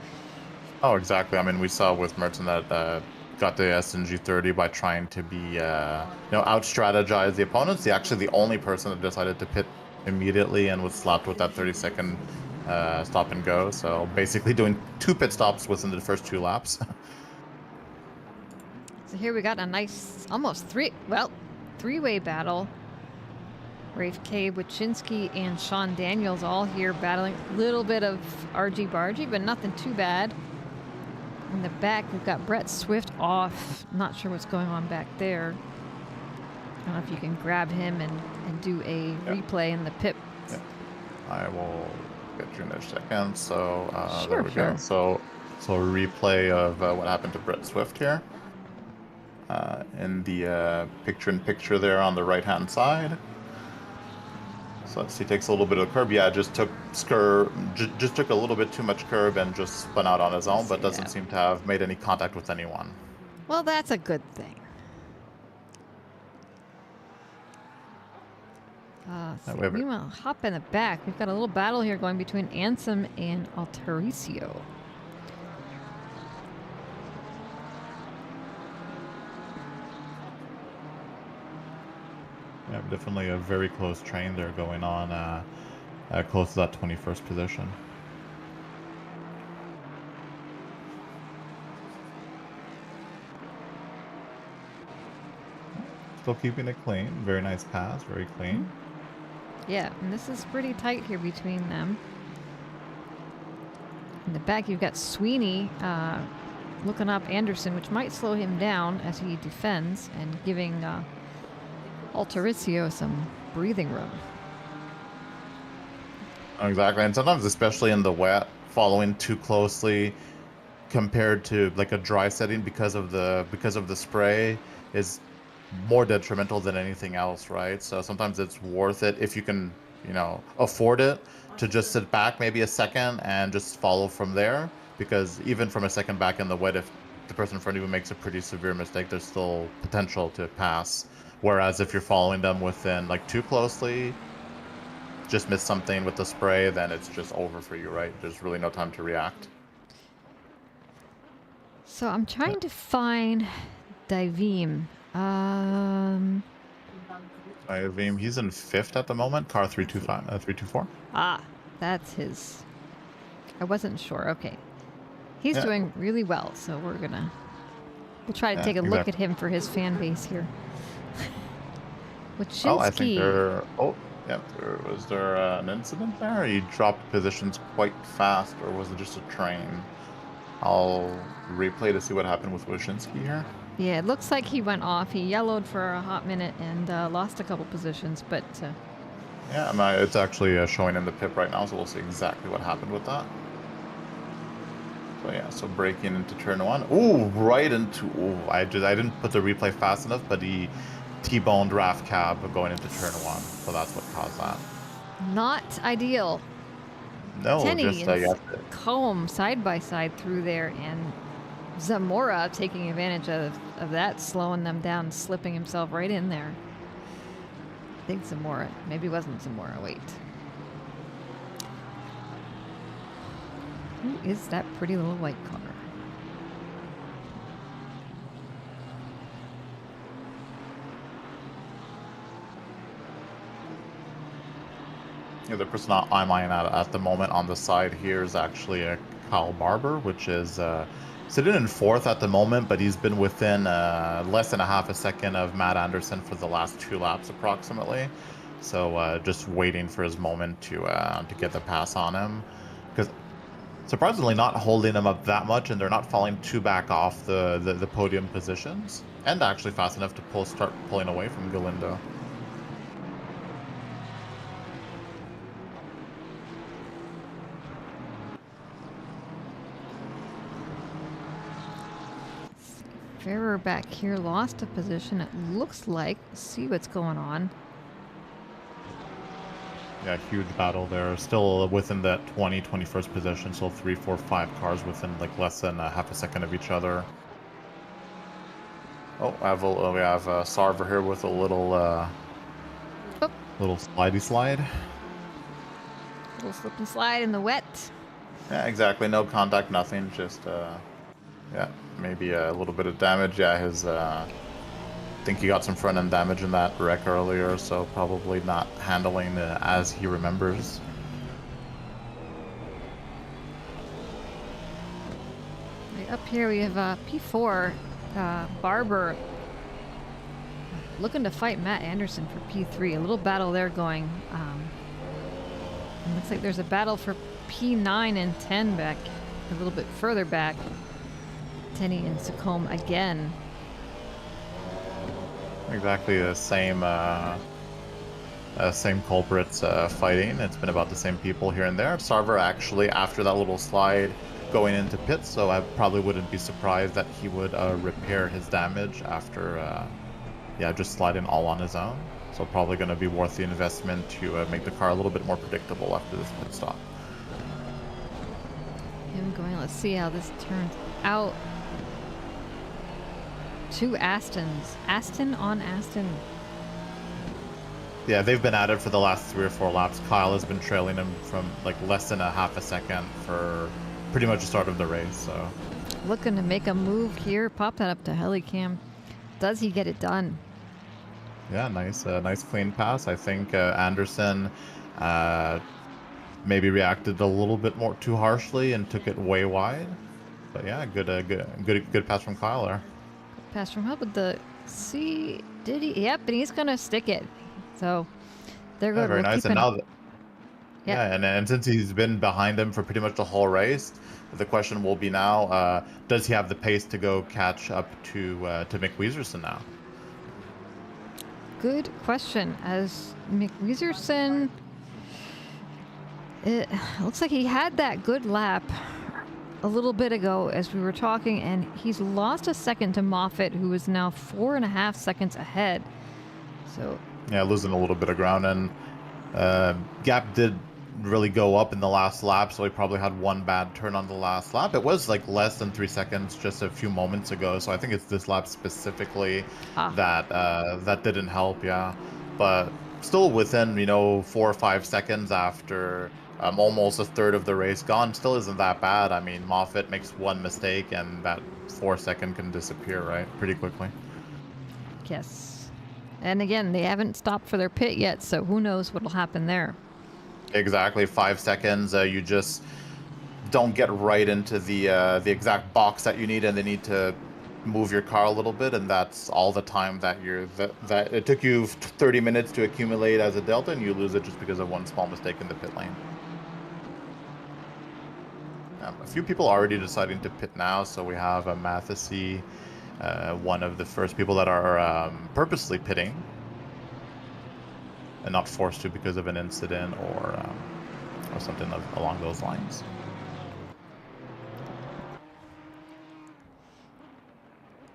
Oh, exactly. I mean, we saw with Merton that got the SNG 30 by trying to be out-strategize the opponents. Actually the only person that decided to pit immediately and was slapped with that 30-second stop and go. So basically doing 2 pit stops within the first 2 laps. So here we got a nice, almost three-way battle. Rafe K, Wachinski, and Sean Daniels all here battling. A little bit of argy-bargy, but nothing too bad. In the back, we've got Brett Swift off. Not sure what's going on back there. I don't know if you can grab him and do a replay in the pit. Yep. I will get you in a second. So Sure, there we go. So a replay of what happened to Brett Swift here. In the picture-in-picture there on the right-hand side. So let's see, takes a little bit of curb. Yeah, just took just took a little bit too much curb and just spun out on his own, but doesn't seem to have made any contact with anyone. Well, that's a good thing. We want to hop in the back. We've got a little battle here going between Ansem and Altericio. Yeah, definitely a very close train there going on, close to that 21st position. Still keeping it clean. Very nice pass. Very clean. Yeah, and this is pretty tight here between them. In the back, you've got Sweeney looking up Anderson, which might slow him down as he defends and giving Altericio some breathing room. Exactly, and sometimes, especially in the wet, following too closely compared to like a dry setting because of the spray is more detrimental than anything else, right? So sometimes it's worth it if you can, you know, afford it to just sit back maybe a second and just follow from there, because even from a second back in the wet, if the person in front of you makes a pretty severe mistake, there's still potential to pass. Whereas if you're following them within like too closely, just miss something with the spray, then it's just over for you, right? There's really no time to react. So I'm trying to find Divim. Divim, he's in 5th at the moment, car 324. Ah, that's his. I wasn't sure. Okay. He's doing really well, so we'll try to take a look at him for his fan base here. With Shinsky. I think was there an incident there? He dropped positions quite fast, or was it just a train? I'll replay to see what happened with Wyszynski here. Yeah, it looks like he went off. He yellowed for a hot minute and lost a couple positions, but... yeah, it's actually showing in the pip right now, so we'll see exactly what happened with that. So yeah, so breaking into turn 1. Ooh, right into... Ooh, I didn't put the replay fast enough, but he T-boned Raf Cab going into turn 1, so that's what caused that. Not ideal. No, Tenny just... and Combe side by side through there, and Zamora taking advantage of that, slowing them down, slipping himself right in there. I think Zamora. Maybe it wasn't Zamora. Wait. Who is that pretty little white car? Yeah, the person I'm eyeing at the moment on the side here is actually a Kyle Barber, which is sitting in 4th at the moment, but he's been within less than a half a second of Matt Anderson for the last 2 laps approximately. So just waiting for his moment to get the pass on him, because surprisingly not holding him up that much, and they're not falling too back off the podium positions, and actually fast enough to start pulling away from Galindo. Ferrer back here lost a position, it looks like. Let's see what's going on. Yeah, huge battle there. Still within that 21st position, so 3, 4, 5 cars within like less than half a second of each other. Oh, we have Sarver here with a little little slidey slide. Little slip and slide in the wet. Yeah, exactly. No contact, nothing. Just yeah, maybe a little bit of damage. Yeah, his I think he got some front end damage in that wreck earlier, so probably not handling as he remembers. Right up here we have P4 Barber looking to fight Matt Anderson for P3. A little battle there going. It looks like there's a battle for P9 and 10 back a little bit further back. Tenny and Sacombe again. Exactly the same same culprits fighting. It's been about the same people here and there. Sarver actually, after that little slide, going into pits, so I probably wouldn't be surprised that he would repair his damage after yeah, just sliding all on his own. So probably going to be worth the investment to make the car a little bit more predictable after this pit stop. Him going, let's see how this turns out. 2 Astons. Aston on Aston. Yeah, they've been at it for the last 3 or 4 laps. Kyle has been trailing him from like less than a half a second for pretty much the start of the race. So Looking to make a move here. Pop that up to Helicam. Does he get it done? yeah, nice clean pass. I think Anderson maybe reacted a little bit more too harshly and took it way wide. But yeah, good pass from Kyle there. Pass from help with the C. Did he? Yep, and he's gonna stick it. So they're Yeah, good. very We'll nice. keep And an- now, Yeah. yeah, and since he's been behind him for pretty much the whole race, the question will be now: does he have the pace to go catch up to Mick Wieserson now? Good question. As McWeezerson, it looks like he had that good lap a little bit ago as we were talking, and he's lost a second to Moffitt, who is now 4.5 seconds ahead. So Yeah, losing a little bit of ground, and gap did really go up in the last lap, so he probably had one bad turn on the last lap. It was like less than 3 seconds just a few moments ago, so I think it's this lap specifically that didn't help. Yeah, but still within 4 or 5 seconds after almost a third of the race gone, still isn't that bad. I mean, Moffitt makes one mistake and that 4 second can disappear right pretty quickly. yes, and again, they haven't stopped for their pit yet, so who knows what'll happen there. Exactly, 5 seconds. You just don't get right into the exact box that you need, and they need to move your car a little bit, and that's all the time that that it took you 30 minutes to accumulate as a delta, and you lose it just because of one small mistake in the pit lane. A few people are already deciding to pit now, so we have Mathesy, one of the first people that are purposely pitting and not forced to because of an incident or something along those lines.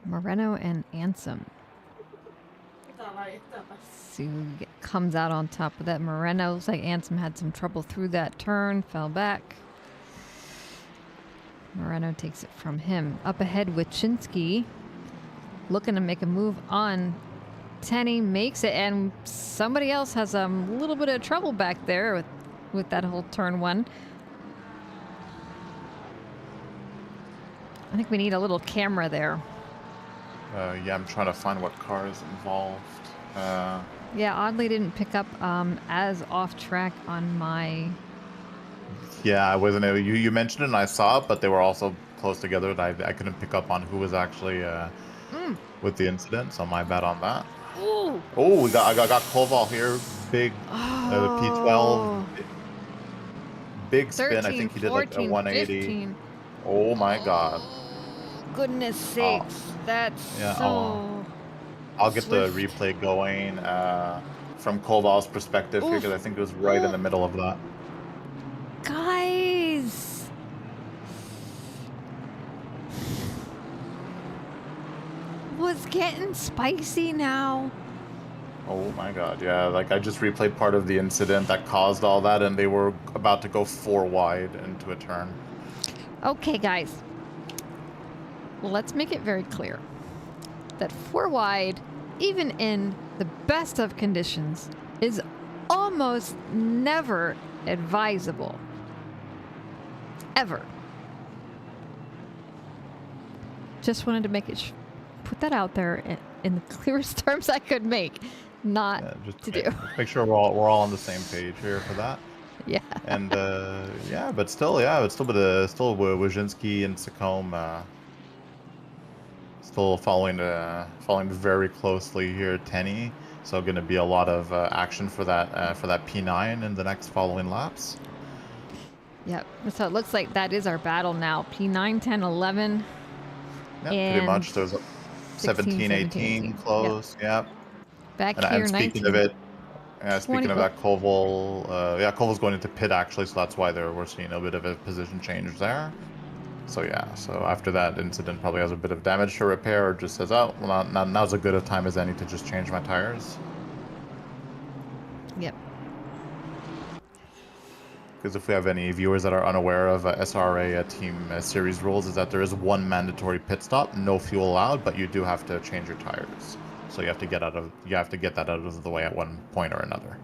Moreno and Ansem. See who comes out on top of that. Moreno, looks like Ansem had some trouble through that turn, fell back. Moreno takes it from him. Up ahead with Chinsky, looking to make a move on Tenny, makes it, and somebody else has a little bit of trouble back there with that whole turn 1. I think we need a little camera there. Yeah, I'm trying to find what car is involved. Yeah, oddly didn't pick up as off track on my... Yeah, I wasn't able. You mentioned it and I saw it, but they were also close together. That I couldn't pick up on who was actually with the incident, so my bad on that. Ooh. Oh, I got Koval here. Big P12. Big spin. 13, I think he did 14, like a 180. 15. Oh my god. Goodness sakes, that's Yeah, so... I'll get the swift. replay going from Koval's perspective here, because I think it was right in the middle of that. Guys! Was getting spicy now. Oh my god, yeah, like I just replayed part of the incident that caused all that, and they were about to go 4 wide into a turn. Okay, guys. Let's make it very clear that 4 wide, even in the best of conditions, is almost never advisable. Ever. Just wanted to make it put that out there in the clearest terms I could make. Not Just to do. make sure we're all on the same page here for that. Yeah. And yeah, but still Wyszynski and Sakome still following very closely here. Tenny, so going to be a lot of action for that P9 in the next following laps. Yep. So it looks like that is our battle now. P9, 10, 11. Yeah, pretty much. There's 17, 18 close. Yep. Back And, here, and speaking 19. of it, speaking of 20. that, Koval, Koval's going into pit actually, so that's why we're seeing a bit of a position change there. So yeah, so after that incident, probably has a bit of damage to repair, or just says, oh, well, now's as good a time as any to just change my tires. because if we have any viewers that are unaware of SRA Team Series rules, is that there is one mandatory pit stop, no fuel allowed, but you do have to change your tires. So you have to get that out of the way at one point or another.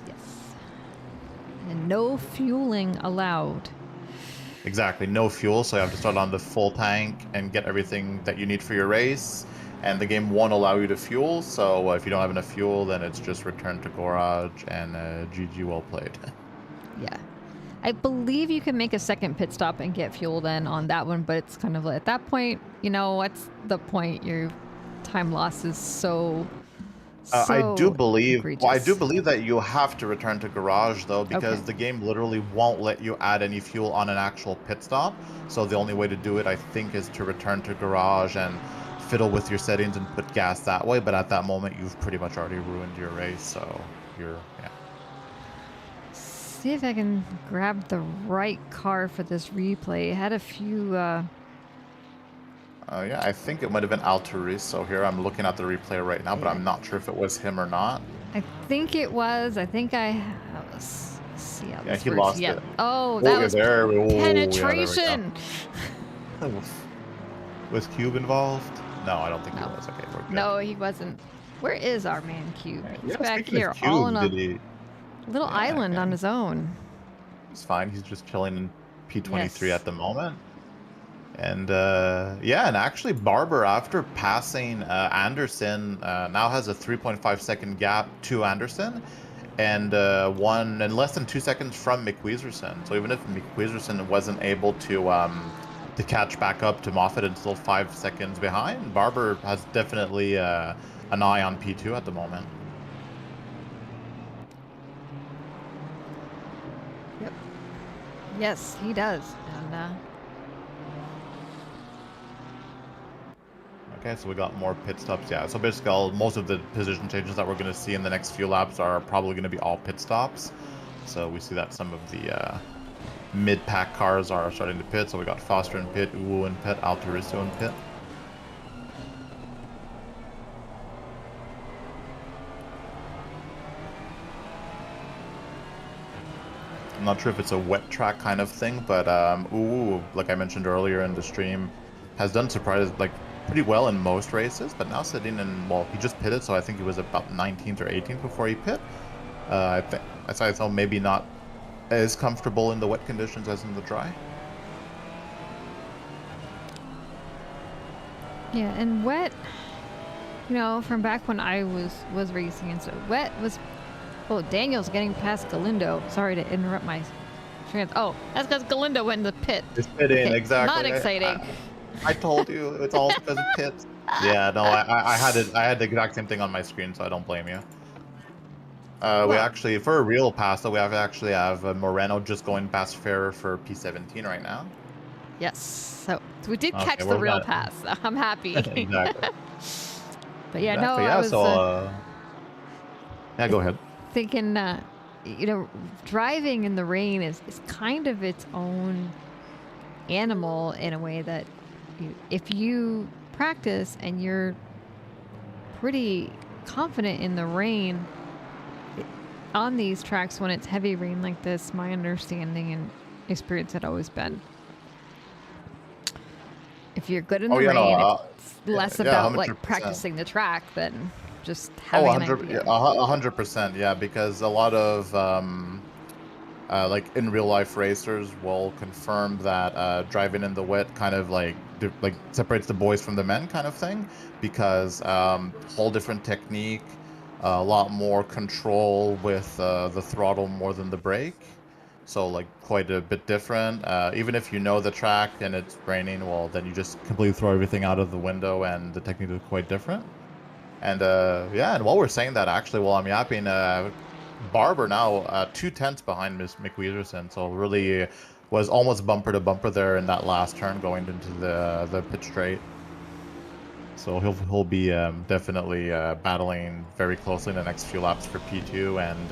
Yes. And no fueling allowed. Exactly, no fuel, so you have to start on the full tank and get everything that you need for your race. And the game won't allow you to fuel, so if you don't have enough fuel, then it's just return to garage and GG, well played. Yeah. I believe you can make a second pit stop and get fuel then on that one, but it's kind of like at that point, you know, what's the point? Your time loss is so I do believe egregious. well, I do believe that you have to return to garage though, because the game literally won't let you add any fuel on an actual pit stop. So the only way to do it, I think, is to return to garage and fiddle with your settings and put gas that way. But at that moment, you've pretty much already ruined your race. So you're See if I can grab the right car for this replay. I had a few. Yeah, I think it might have been Altariso here. I'm looking at the replay right now, but I'm not sure if it was him or not. I think it was. I think I. Let's see how this he works. lost Yeah. it. Oh, that was penetration. Was Cube involved? No, I don't think he was. Okay, we're good. No, he wasn't. Where is our man Cube? He's Yeah, back speaking here, of Cube, all on a little Yeah, island on okay. his own. It's fine. He's just chilling in P23 Yes. at the moment. And yeah, and actually Barber, after passing Anderson, now has a 3.5 second gap to Anderson, and one and less than 2 seconds from McWeezerson. So even if McWeezerson wasn't able to catch back up to Moffat and still 5 seconds behind, Barber has definitely an eye on P2 at the moment. Yep. Yes, he does. And Okay, so we got more pit stops. Yeah, so basically most of the position changes that we're going to see in the next few laps are probably going to be all pit stops. So we see that some of the mid-pack cars are starting to pit. So we got Foster in pit, Uwu in pit, Altariso in pit. I'm not sure if it's a wet track kind of thing, but Uwu, like I mentioned earlier in the stream, has done pretty well in most races, but now sitting in, well, he just pitted, so I think he was about 19th or 18th before he pit. I thought maybe not as comfortable in the wet conditions as in the dry. yeah, and wet, you know, from back when I was racing, and so wet was. Oh, Daniel's getting past Galindo. Sorry to interrupt my trans. Oh, that's because Galindo went in the pit. Just pitting, Okay, exactly. Not exciting. I told you, it's all because of pits. Yeah, no, I had the exact same thing on my screen, so I don't blame you. We actually, for a real pass, though, we actually have Moreno just going past Ferrer for P17 right now. Yes. So we did catch the real pass. I'm happy. Exactly. But yeah, Exactly. no, Yeah, I was yeah, go ahead. thinking, you know, driving in the rain is kind of its own animal in a way that if you practice and you're pretty confident in the rain on these tracks when it's heavy rain like this, my understanding and experience had always been if you're good in the rain, it's less about like practicing the track than just having an idea. 100%, yeah, because a lot of like in real life racers will confirm that driving in the wet kind of like separates the boys from the men kind of thing, because whole different technique, a lot more control with the throttle more than the brake, so like quite a bit different. Even if you know the track and it's raining, well, then you just completely throw everything out of the window and the technique is quite different. And yeah, and while we're saying that, actually, while I'm yapping, Barber now 2/10 behind Miss McWeezerson, so really was almost bumper to bumper there in that last turn going into the pit straight. So he'll be definitely battling very closely in the next few laps for P2, and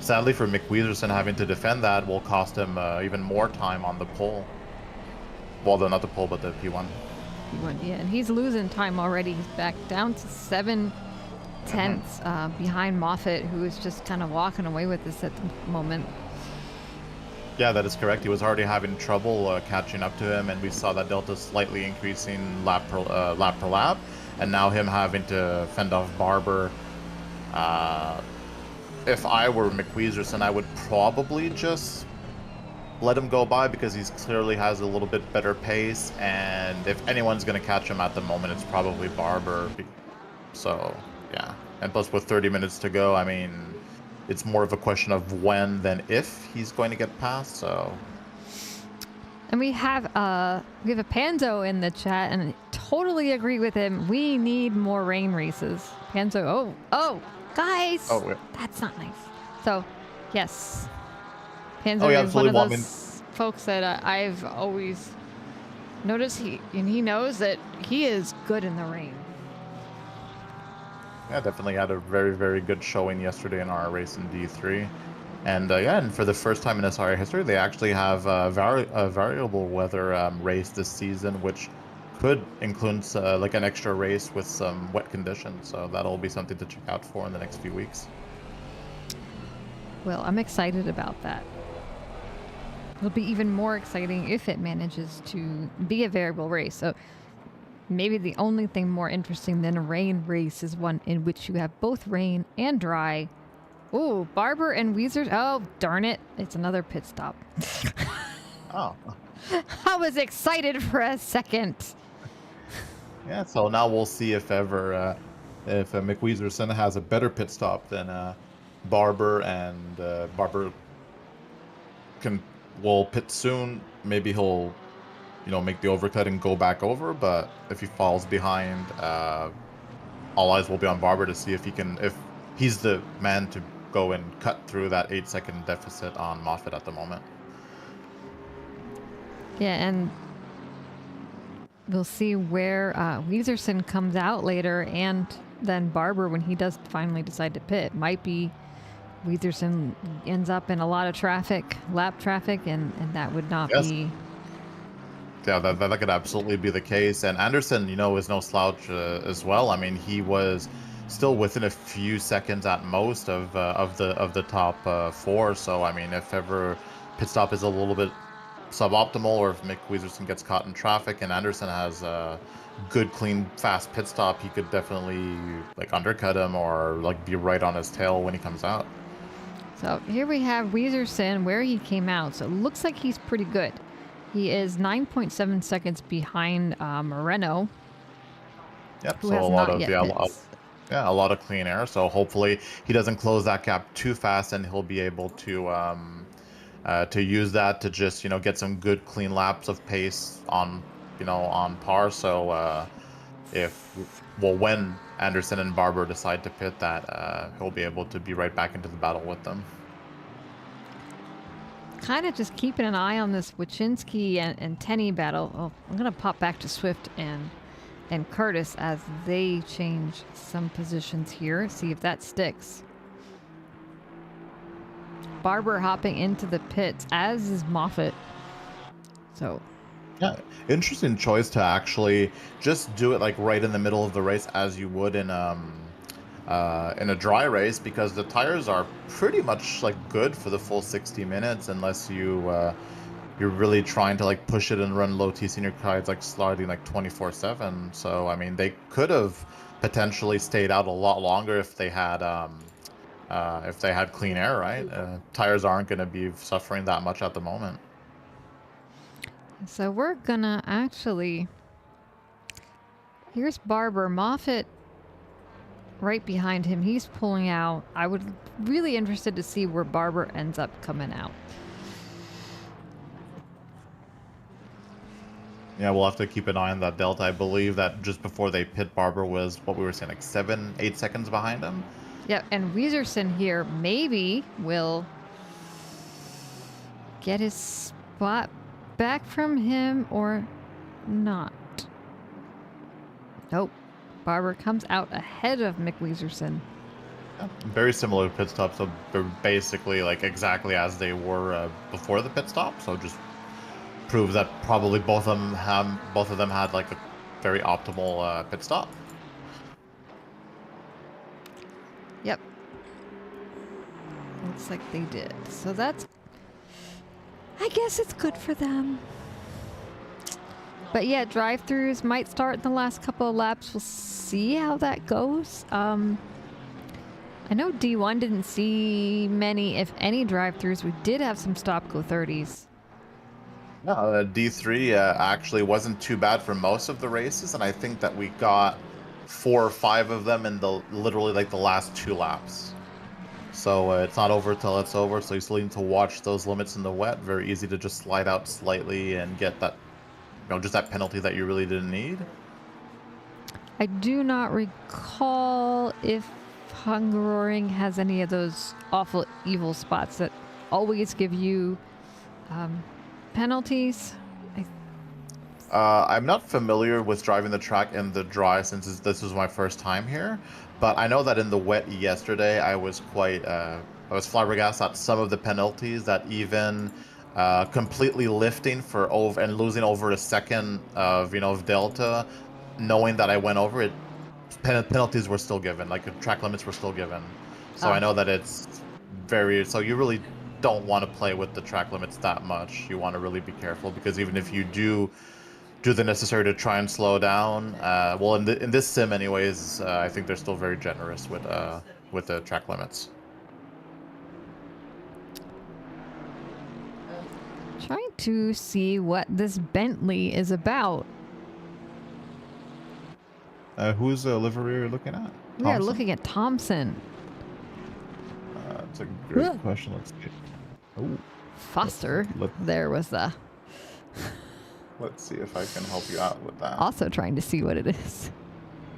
sadly for McWeezerson, having to defend that will cost him even more time on the pole. Well, not the pole, but the P1. Yeah, and he's losing time already. He's back down to 7/10 behind Moffat, who is just kind of walking away with this at the moment. Yeah, that is correct. He was already having trouble catching up to him, and we saw that delta slightly increasing lap per lap, and now him having to fend off Barber. If I were McWeezerson, I would probably just let him go by because he clearly has a little bit better pace, and if anyone's going to catch him at the moment, it's probably Barber. So, yeah. And plus, with 30 minutes to go, I mean, it's more of a question of when than if he's going to get past, so... And we have a Panzo in the chat, and I totally agree with him. We need more rain races. Panzo, oh, guys, that's not nice. So, yes, Panzo is one of those folks that I've always noticed. He knows that he is good in the rain. Yeah, definitely had a very, very good showing yesterday in our race in D3. And yeah, and for the first time in SRA history, they actually have a variable weather race this season, which could include like an extra race with some wet conditions. So that'll be something to check out for in the next few weeks. Well, I'm excited about that. It'll be even more exciting if it manages to be a variable race. So maybe the only thing more interesting than a rain race is one in which you have both rain and dry. Ooh, Barber and Weezer. Oh, darn it. It's another pit stop. Oh. I was excited for a second. Yeah, so now we'll see if ever if McWeezerson has a better pit stop than Barber, and Barber will pit soon. Maybe he'll, make the overcut and go back over. But if he falls behind, all eyes will be on Barber to see if he's the man to go and cut through that 8-second deficit on Moffitt at the moment. Yeah, and we'll see where Weezerson comes out later, and then Barber when he does finally decide to pit. Might be Weezerson ends up in a lot of traffic, lap traffic, and that would not be... Yeah, that could absolutely be the case. And Anderson, is no slouch as well. I mean, he was still within a few seconds at most of the top 4. So, I mean, if ever pit stop is a little bit suboptimal, or if Mick Weezerson gets caught in traffic and Anderson has a good, clean, fast pit stop, he could definitely undercut him or be right on his tail when he comes out. So here we have Weezerson where he came out. So it looks like he's pretty good. He is 9.7 seconds behind Moreno. Yep. So a lot of clean air. So hopefully he doesn't close that gap too fast, and he'll be able to use that to just get some good clean laps of pace on par. So when Anderson and Barber decide to pit, that he'll be able to be right back into the battle with them. Kind of just keeping an eye on this Wachinski and Tenney battle. Oh, I'm gonna pop back to Swift and Curtis as they change some positions here. See if that sticks. Barber hopping into the pits, as is Moffitt. So, yeah, interesting choice to actually just do it right in the middle of the race, as you would in a dry race, because the tires are pretty much good for the full 60 minutes, unless you're really trying to push it and run low TC in your tires, sliding 24/7. So I mean, they could have potentially stayed out a lot longer if they had clean air, right? Tires aren't going to be suffering that much at the moment. So we're gonna actually, here's Barber. Moffitt right behind him. He's pulling out. I would really interested to see where Barber ends up coming out. Yeah, we'll have to keep an eye on that delta. I believe that just before they pit, Barber was, what we were saying, 7-8 seconds behind him. Yep, and Weezerson here maybe will get his spot back from him or not. Nope. Barber comes out ahead of Mick Weezerson. Yeah, very similar pit stop, so they're basically exactly as they were before the pit stop. So just proves that probably both of them had a very optimal pit stop. Yep. Looks like they did. So that's I guess it's good for them. But yeah, drive-throughs might start in the last couple of laps. We'll see how that goes. I know D1 didn't see many, if any, drive-throughs. We did have some stop-go 30s. No, D3 actually wasn't too bad for most of the races, and I think that we got 4 or 5 of them in the literally like the last 2 laps. So it's not over till it's over, so you still need to watch those limits in the wet. Very easy to just slide out slightly and get that, just that penalty that you really didn't need. I do not recall if Hungaroring has any of those awful evil spots that always give you penalties. I'm not familiar with driving the track in the dry since this was my first time here, but I know that in the wet yesterday I was quite I was flabbergasted at some of the penalties, that even completely lifting for over and losing over a second of delta, knowing that I went over it, penalties were still given, like track limits were still given. So I know that it's so you really don't want to play with the track limits that much. You want to really be careful, because even if you do the necessary to try and slow down, well, in this sim anyways, I think they're still very generous with the track limits. Trying to see what this Bentley is about. Whose livery are you looking at? We are looking at Thompson. That's a great question. Let's see. Oh, Foster. There was the... Let's see if I can help you out with that. Also trying to see what it is.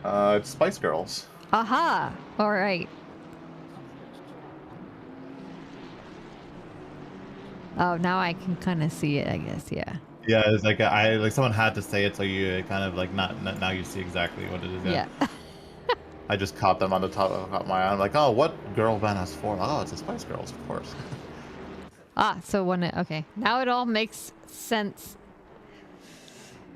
It's Spice Girls. Aha! All right. Oh, now I can kind of see it, I guess, yeah. Yeah, it's like someone had to say it, so you kind of like not now you see exactly what it is. Yeah. I just caught them on the top of my eye. I'm like, oh, what girl band has 4? Oh, it's the Spice Girls, of course. So okay, now it all makes sense.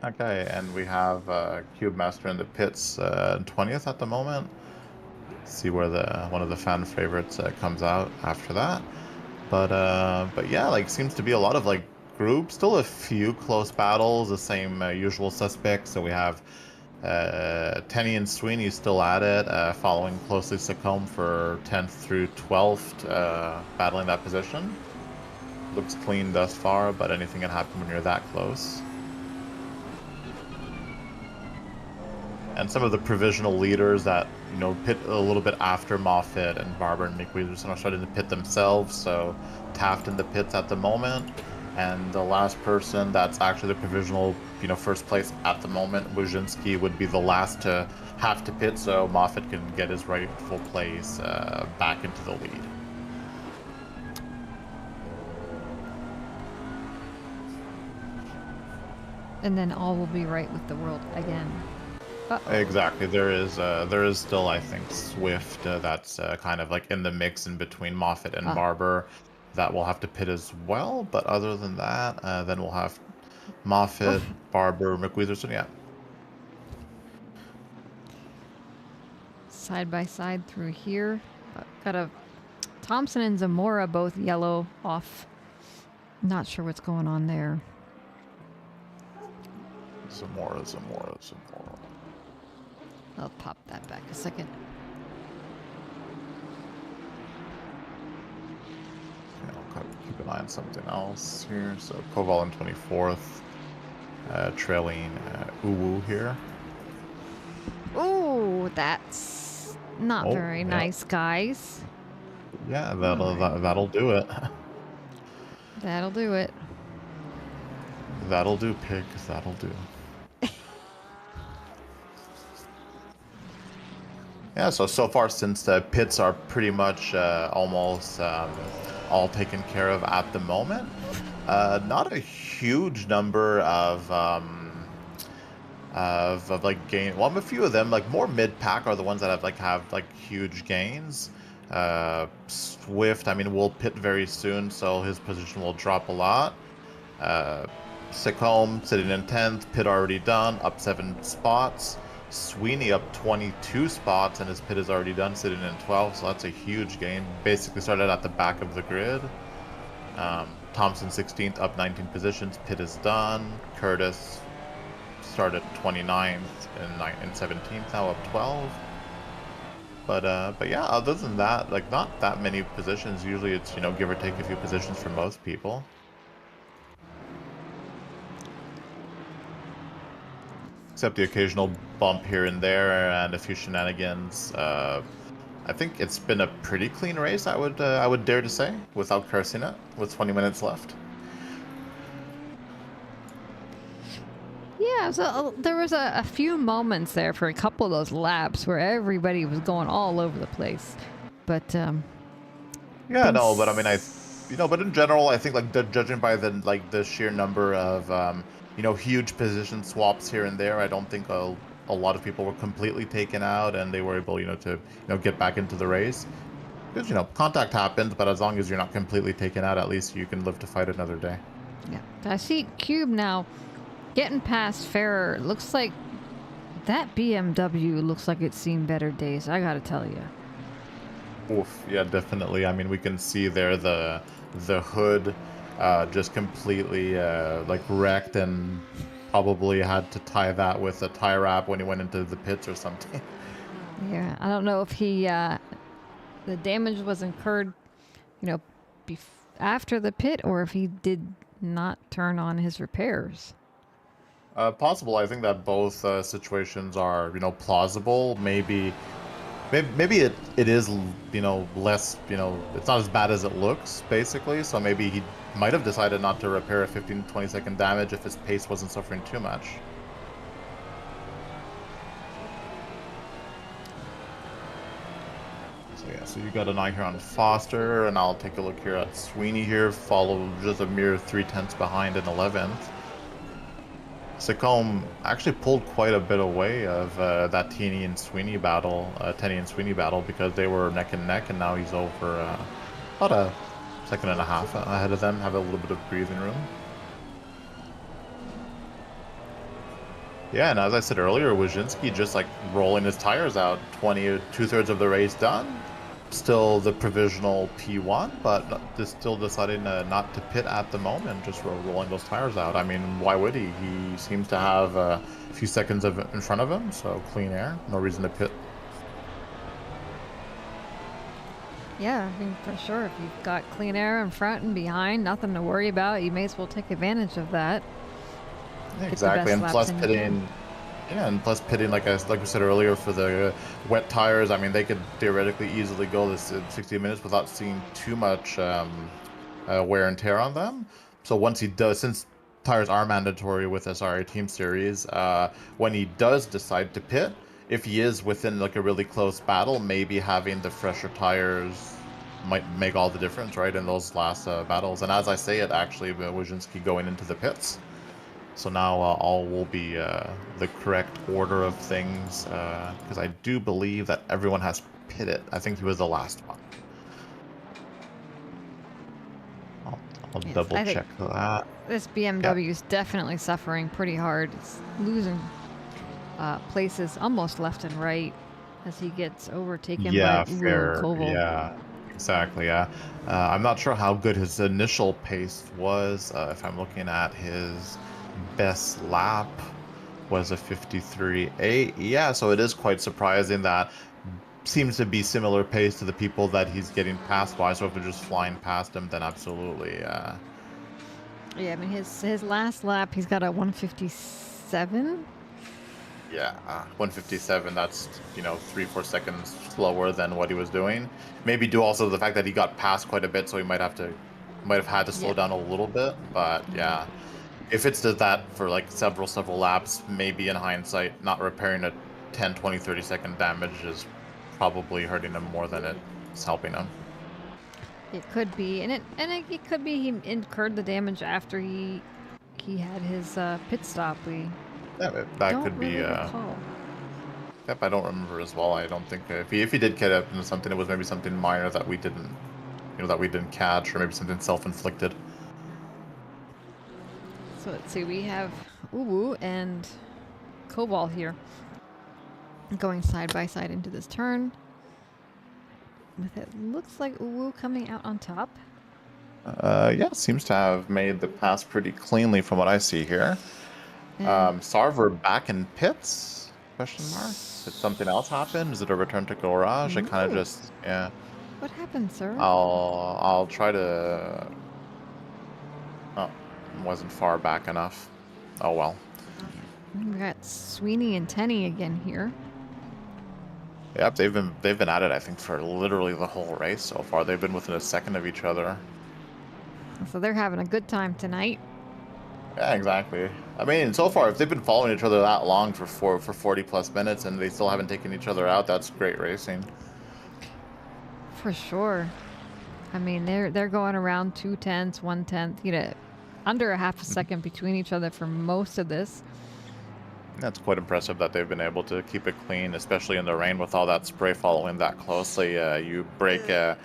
Okay, and we have Cube Master in the pits, 20th at the moment. Let's see where one of the fan favorites comes out after that. But yeah, like seems to be a lot of like groups. Still a few close battles, the same usual suspects. So we have Tenny and Sweeney still at it, following closely Sacombe for 10th through 12th, battling that position. Looks clean thus far, but anything can happen when you're that close. And some of the provisional leaders that, pit a little bit after Moffitt and Barber and McWeatherson are starting to pit themselves. So Taft in the pits at the moment. And the last person that's actually the provisional, first place at the moment, Wojcinski, would be the last to have to pit, so Moffitt can get his rightful place back into the lead. And then all will be right with the world again. Exactly. There is still, I think, Swift that's kind of like in the mix in between Moffitt and Barber. That will have to pit as well, but other than that, then we'll have Moffitt, Barber, McWeatherson, yeah. Side by side through here. Got a Thompson and Zamora both yellow off. Not sure what's going on there. Zamora. I'll pop that back a second. Keep an eye on something else here. So Koval in 24th, trailing Uwu here. Ooh, that's not very nice, guys. Yeah, that'll do it. That'll do it. That'll do, pigs. That'll do. Yeah. So far, since the pits are pretty much almost all taken care of at the moment. Not a huge number of like gain. Well, a few of them, like more mid pack, are the ones that have huge gains. Swift, will pit very soon, so his position will drop a lot. Sacombe sitting in 10th, pit already done, up 7 spots. Sweeney up 22 spots, and his pit is already done, sitting in 12th, so that's a huge gain. Basically started at the back of the grid. Thompson 16th, up 19 positions. Pit is done. Curtis started 29th and 17th, now up 12. But yeah, other than that, like not that many positions. Usually it's, you know, give or take a few positions for most people. Except the occasional bump here and there and a few shenanigans. I think it's been a pretty clean race, I would dare to say, without cursing it, with 20 minutes left. Yeah, so there was a few moments there for a couple of those laps where everybody was going all over the place. But yeah, no, but I mean, but in general, I think like judging by the sheer number of huge position swaps here and there, I don't think a lot of people were completely taken out and they were able, to get back into the race. Because contact happens, but as long as you're not completely taken out, at least you can live to fight another day. Yeah, I see Cube now getting past Ferrer. Looks like that BMW looks like it's seen better days, I gotta tell you. Oof, yeah, definitely. I mean, we can see there the hood just completely like wrecked, and probably had to tie that with a tie wrap when he went into the pits or something. Yeah, I don't know if he the damage was incurred, after the pit, or if he did not turn on his repairs. Possible. I think that both situations are, plausible. Maybe it is, less, it's not as bad as it looks, basically. So maybe he might have decided not to repair a 15-20 second damage if his pace wasn't suffering too much. So yeah, so you got an eye here on Foster, and I'll take a look here at Sweeney here, followed just a mere 3/10 behind in 11th. Sacombe actually pulled quite a bit away of that Tenny and Sweeney battle, because they were neck and neck, and now he's over about a second and a half ahead of them, have a little bit of breathing room. Yeah, and as I said earlier, Wyszynski just like rolling his tires out, 2/3 of the race done. Still the provisional P1, but still deciding not to pit at the moment, just rolling those tires out. I mean, why would he? He seems to have a few seconds in front of him, so clean air, no reason to pit. Yeah, I think for sure, if you've got clean air in front and behind, nothing to worry about, you may as well take advantage of that. Yeah, exactly, and plus pitting. Yeah, and plus pitting, like we said earlier, for the wet tires, I mean, they could theoretically easily go this 60 minutes without seeing too much wear and tear on them. So once he does, since tires are mandatory with SRA Team Series, when he does decide to pit, if he is within like a really close battle, maybe having the fresher tires might make all the difference, right, in those last battles. And as I say it, actually, Wyszynski going into the pits. So now all will be the correct order of things, because I do believe that everyone has pitted. I think he was the last one. I'll double check that. This BMW is definitely suffering pretty hard. It's losing places almost left and right as he gets overtaken by fair. Koval. Yeah, exactly. Yeah, I'm not sure how good his initial pace was. If I'm looking at his best lap was a 53.8. Yeah, so it is quite surprising. That seems to be similar pace to the people that he's getting past by. So if they're just flying past him, then absolutely. Yeah, I mean, his last lap, he's got a 157. Yeah, 157. That's 3-4 seconds slower than what he was doing. Maybe due also to the fact that he got past quite a bit, so he might have had to slow down a little bit. But yeah. If it's that for like several laps, maybe in hindsight, not repairing a 10, 20, 30 second damage is probably hurting him more than it's helping him. It could be, and it could be he incurred the damage after he had his pit stop. That could be. Recall. Yep, I don't remember as well. I don't think if he did get up into something, it was maybe something minor that we didn't catch, or maybe something self-inflicted. So let's see, we have Uwu and Koval here going side by side into this turn. With it looks like Uwu coming out on top. Yeah, seems to have made the pass pretty cleanly from what I see here. And Sarver back in pits? Question mark. Did something else happen? Is it a return to garage? I kind of Ooh. just yeah. what happened, sir? I'll try to. Oh, wasn't far back enough. Oh well. We got Sweeney and Tenny again here. Yep, they've been at it I think for literally the whole race so far. They've been within a second of each other. So they're having a good time tonight. Yeah, exactly. I mean, so far if they've been following each other that long for 40 plus minutes and they still haven't taken each other out, that's great racing. For sure. I mean, they're going around 2/10, 1/10, you know, under a half a second between each other for most of this. That's quite impressive that they've been able to keep it clean, especially in the rain with all that spray following that closely. You break a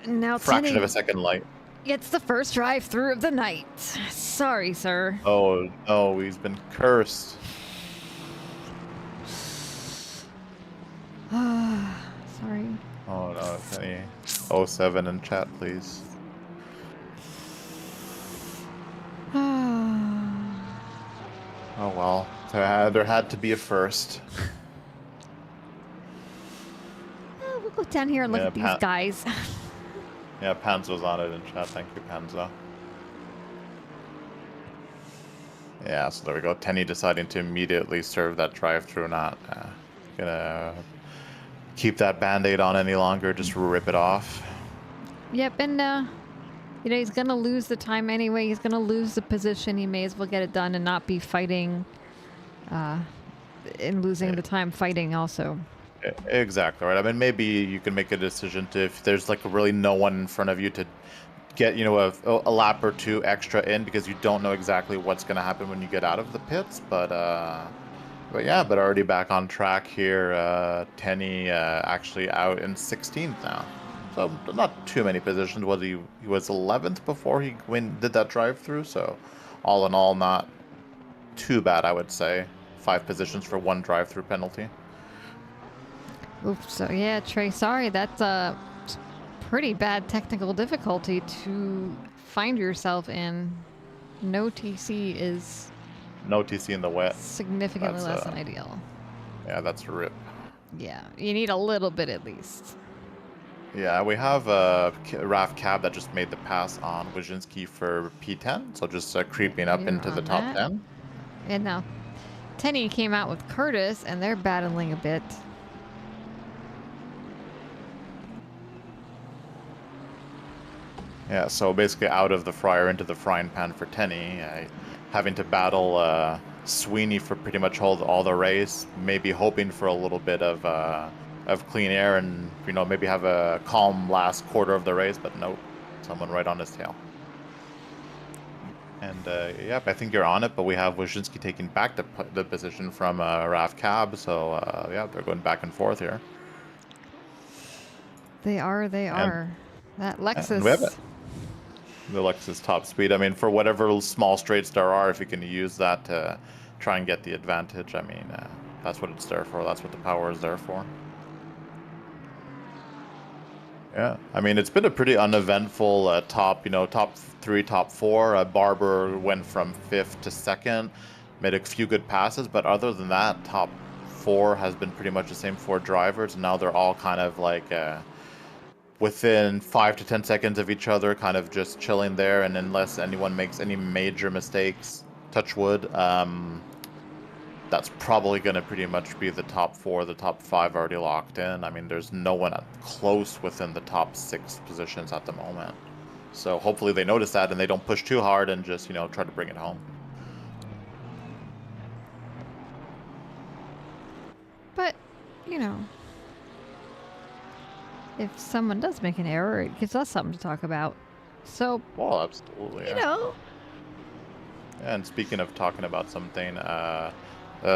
Now fraction Tenny of a second light. gets the first drive-through of the night. Sorry, sir. Oh, no, he's been cursed. Sorry. Oh no, Penny. 07 in chat, please. Oh well, there had to be a first. We'll go down here and look Yeah, at these guys. Yeah, Panzo's on it in chat. Thank you, Panzo. Yeah, so there we go. Tenny deciding to immediately serve that drive-through, not gonna keep that band-aid on any longer, just rip it off. Yep, and you know, he's gonna lose the time anyway. He's gonna lose the position. He may as well get it done and not be fighting and losing the time fighting also. Exactly right. I mean, maybe you can make a decision to, if there's like really no one in front of you, to get, you know, a lap or two extra in, because you don't know exactly what's going to happen when you get out of the pits. But yeah, but already back on track here. Tenny actually out in 16th now, so not too many positions. He was 11th before he did that drive through. So all in all, not too bad, I would say. 5 positions for 1 drive through penalty. Oops, so yeah, Trey, sorry, that's a pretty bad technical difficulty to find yourself in. No TC is... No TC in the wet. Significantly less than ideal. Yeah, that's a rip. Yeah, you need a little bit at least. Yeah, we have a RAF cab that just made the pass on Wyszynski for P10, so just creeping up into the top 10. And now, Tenny came out with Curtis, and they're battling a bit. Yeah, so basically out of the fryer into the frying pan for Tenny, having to battle Sweeney for pretty much all the race, maybe hoping for a little bit of clean air and, you know, maybe have a calm last quarter of the race, but nope, someone right on his tail. And yep, I think you're on it, but we have Wyszynski taking back the position from Raf Cab, so yeah, they're going back and forth here. They are. That Lexus. We have it. The Lexus top speed. I mean, for whatever small straights there are, if you can use that to try and get the advantage, I mean, that's what it's there for. That's what the power is there for. Yeah, I mean, it's been a pretty uneventful top 3, top 4. Barber went from 5th to 2nd, made a few good passes, but other than that, top 4 has been pretty much the same 4 drivers, and now they're all kind of like within 5 to 10 seconds of each other, kind of just chilling there, and unless anyone makes any major mistakes, touch wood, that's probably going to pretty much be the top 4, the top 5 already locked in. I mean, there's no one close within the top 6 positions at the moment. So hopefully they notice that and they don't push too hard and just, you know, try to bring it home. But, you know, if someone does make an error, it gives us something to talk about. So, well, absolutely. You know. And speaking of talking about something,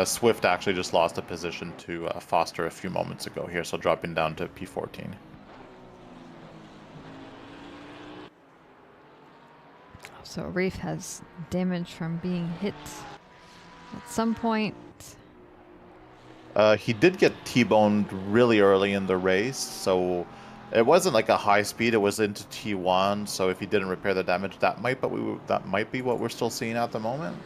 Swift actually just lost a position to Foster a few moments ago here, so dropping down to P14. So Reef has damage from being hit at some point. He did get T-boned really early in the race, so It wasn't like a high speed. It was into T1. So if he didn't repair the damage, that might be what we're still seeing at the moment.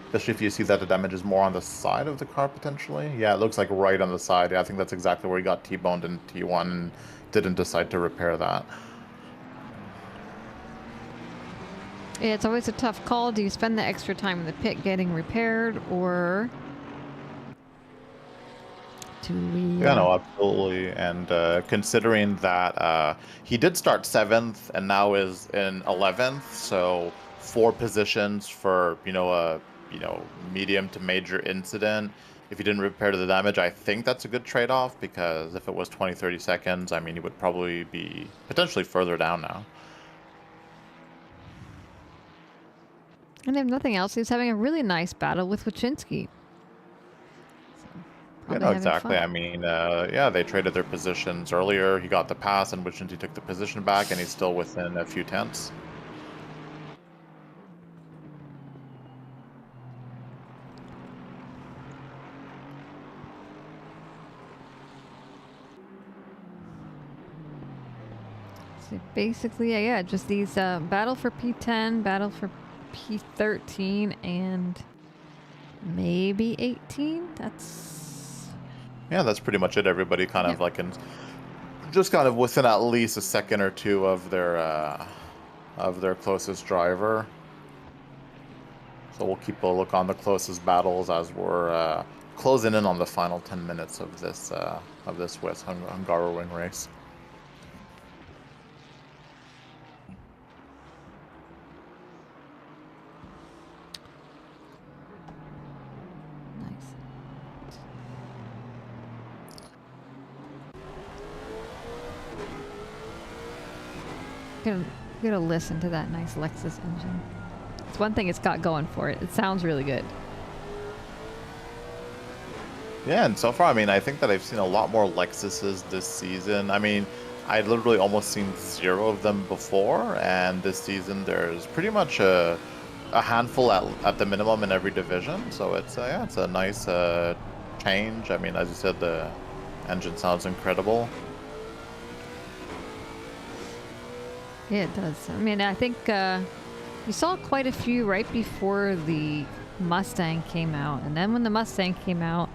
Especially if you see that the damage is more on the side of the car potentially. Yeah, it looks like right on the side. Yeah, I think that's exactly where he got T-boned in T1 and didn't decide to repair that. Yeah, it's always a tough call. Do you spend the extra time in the pit getting repaired, or do we? Yeah, no, absolutely. And considering that he did start 7th and now is in 11th, so 4 positions for a medium to major incident. If he didn't repair the damage, I think that's a good trade-off, because if it was 20-30 seconds, I mean, he would probably be potentially further down now. And if nothing else, he's having a really nice battle with Wyszynski. Yeah, no, exactly. I mean, yeah, they traded their positions earlier. He got the pass, and Wyszynski took the position back, and he's still within a few tenths. So basically, yeah, just these battle for P10, battle for P13, and maybe 18. Yeah, that's pretty much it. Everybody kind of like just kind of within at least a second or two of their closest driver. So we'll keep a look on the closest battles as we're closing in on the final 10 minutes of this West Hungaroring race. Gonna listen to that nice Lexus engine. It's one thing it's got going for it. It sounds really good. Yeah, and so far, I mean, I think that I've seen a lot more Lexuses this season. I mean, I literally almost seen 0 of them before, and this season there's pretty much a handful at the minimum in every division. So it's yeah, it's a nice change. I mean, as you said, the engine sounds incredible. Yeah, it does. I mean, I think you saw quite a few right before the Mustang came out. And then when the Mustang came out,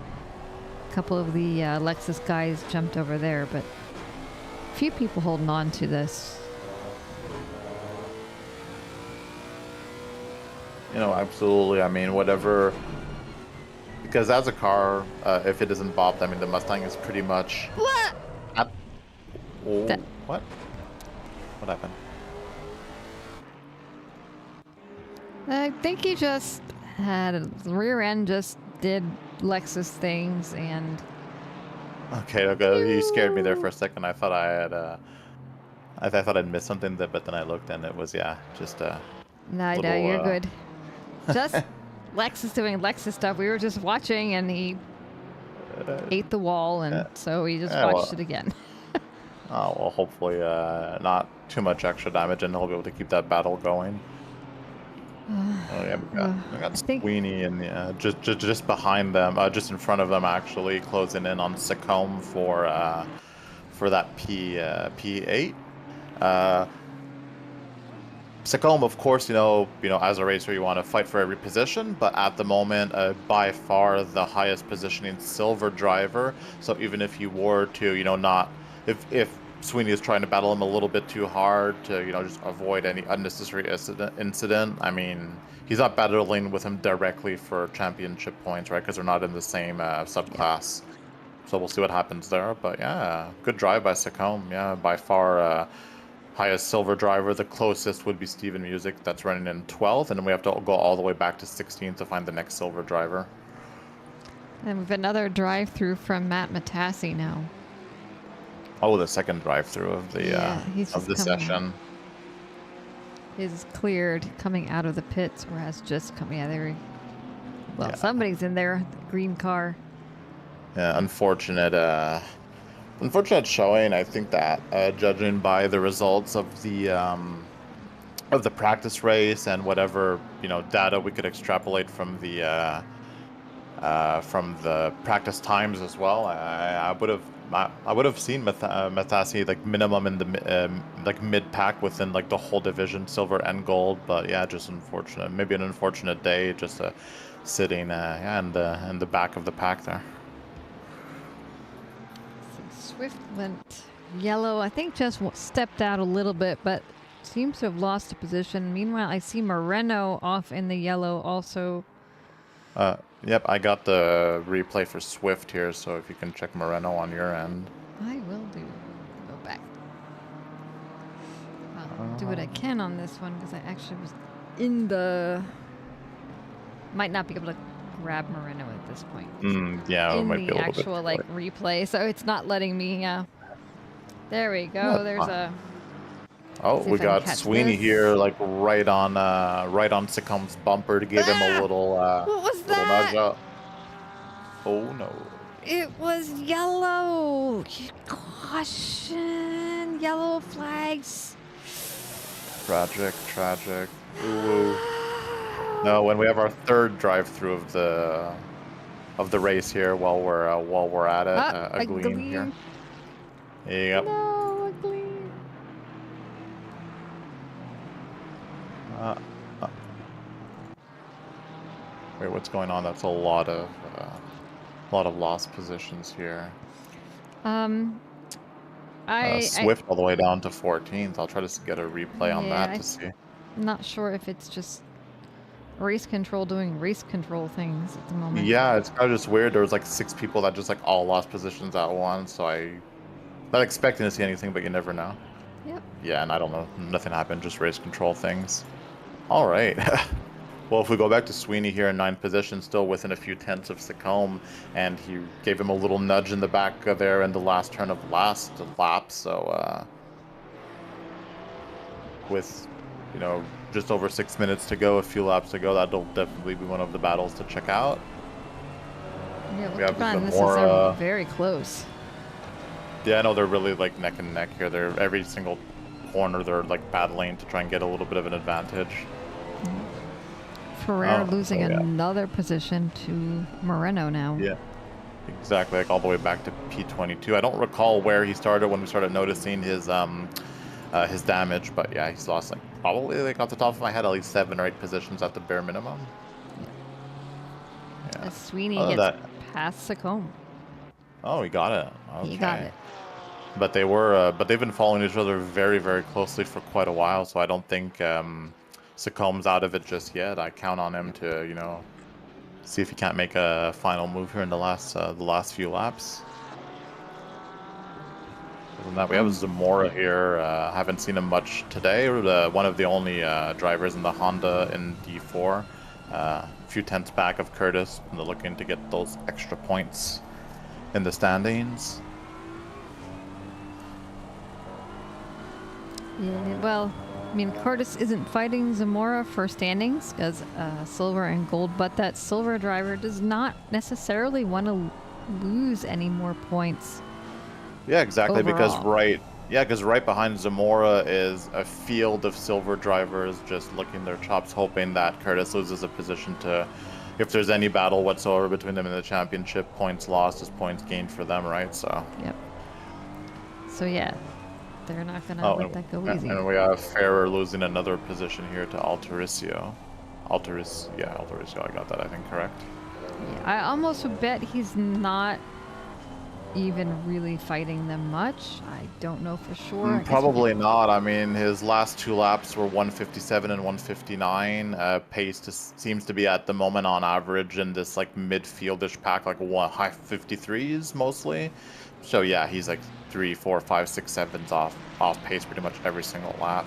a couple of the Lexus guys jumped over there. But a few people holding on to this. Absolutely. I mean, whatever. Because as a car, if it isn't bopped, I mean, the Mustang is pretty much... What? What? What happened? I think he just had a rear end, just did Lexus things, and... Okay, you scared me there for a second. I thought I had, I thought I'd missed something, but then I looked and it was, yeah, just No, you're good. Just Lexus doing Lexus stuff. We were just watching, and he ate the wall, and so we just watched it again. Oh, well, hopefully not too much extra damage, and he'll be able to keep that battle going. Oh yeah, we got Sweeney and just behind them, just in front of them, actually closing in on Sacombe for that P8. Sacombe, of course, as a racer, you want to fight for every position, but at the moment, by far the highest positioning silver driver. So even if you were to, if Sweeney is trying to battle him a little bit too hard to, just avoid any unnecessary incident. I mean, he's not battling with him directly for championship points, right? Because they're not in the same subclass. So we'll see what happens there. But yeah, good drive by Sacombe. Yeah, by far highest silver driver. The closest would be Steven Music, that's running in 12th, and then we have to go all the way back to 16th to find the next silver driver. And we have another drive-through from Matt Matassi now. Oh, the second drive-through of the session. Is cleared coming out of the pits, whereas just coming out there. Well, somebody's in there. The green car. Yeah, unfortunate showing. I think that judging by the results of the practice race and whatever data we could extrapolate from the practice times as well, I would have I would have seen Mathasi like minimum in the like mid pack within like the whole division, silver and gold. But yeah, just unfortunate. Maybe an unfortunate day, just sitting yeah, in the back of the pack there. So Swift went yellow. I think just stepped out a little bit, but seems to have lost a position. Meanwhile, I see Moreno off in the yellow also. Yep, I got the replay for Swift here, so if you can check Moreno on your end. I will do. Go back. I'll do what I can on this one because I actually was in the. Might not be able to grab Moreno at this point. Yeah, it in might be a the little bit actual like replay, so it's not letting me. There we go. Yeah, There's a. Oh, See we if I can got catch Sweeney this. here, like right on Sacom's bumper to give him a little What was little that? nudge up. Oh no. It was yellow. Caution. Yellow flags. Tragic. Ooh. No, when we have our third drive-through of the race here, while we're at it, a gleam here. Yep. No, a gleam. Wait, what's going on? That's a lot of lost positions here. Swift all the way down to 14th. I'll try to get a replay on that to see. I'm not sure if it's just race control doing race control things at the moment. Yeah, it's kind of just weird. There was like 6 people that just like all lost positions at once, so I'm not expecting to see anything, but you never know. Yep. Yeah, and I don't know. Nothing happened, just race control things. All right. Well, if we go back to Sweeney here in 9th position, still within a few tenths of Sacombe, and he gave him a little nudge in the back there in the last turn of last lap. So with, you know, just over 6 minutes to go, a few laps to go, that'll definitely be one of the battles to check out. Yeah, We have this is Zamora. very close. Yeah, I know they're really like neck and neck here. They're every single corner they're like battling to try and get a little bit of an advantage. Ferrer losing another position to Moreno now. Yeah, exactly. Like all the way back to P22. I don't recall where he started when we started noticing his damage, but yeah, he's lost like probably like off the top of my head at least 7 or 8 positions at the bare minimum. Yeah. As Sweeney gets past Sacombe. Oh, he got it. Okay. He got it. But they've been following each other very, very closely for quite a while, so I don't think Sacombe's out of it just yet. I count on him to, you know, see if he can't make a final move here in the last few laps. Other than that, we have Zamora here. Haven't seen him much today. One of the only drivers in the Honda in D4. A few tenths back of Curtis. And they're looking to get those extra points in the standings. Yeah, well, I mean, Curtis isn't fighting Zamora for standings because silver and gold, but that silver driver does not necessarily want to lose any more points. Yeah, exactly. Overall. Because right behind Zamora is a field of silver drivers just licking their chops, hoping that Curtis loses a position to, if there's any battle whatsoever between them in the championship, points lost is points gained for them, right? So. Yep. So yeah, they're not gonna let that go easy. And we have Ferrer losing another position here to Altarisio. Altarisio, I got that, I think, correct? Yeah, I almost would bet he's not even really fighting them much. I don't know for sure. I guess Probably not. I mean, his last 2 laps were 157 and 159. Pace seems to be at the moment on average in this like midfieldish pack, like high 53s mostly. So yeah, he's like 3, 4, 5, 6, 7s off pace pretty much every single lap.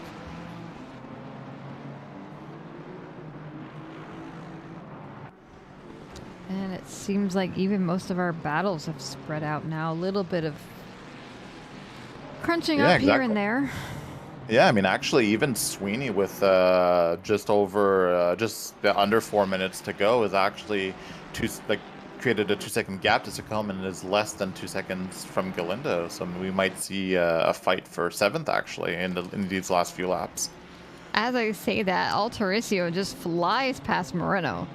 And it seems like even most of our battles have spread out now. A little bit of crunching up here and there. Yeah, I mean, actually, even Sweeney with just under 4 minutes to go is actually created a 2-second gap to Sacombe and is less than 2 seconds from Galindo. So we might see a fight for 7th actually in these last few laps. As I say that, Altarisio just flies past Moreno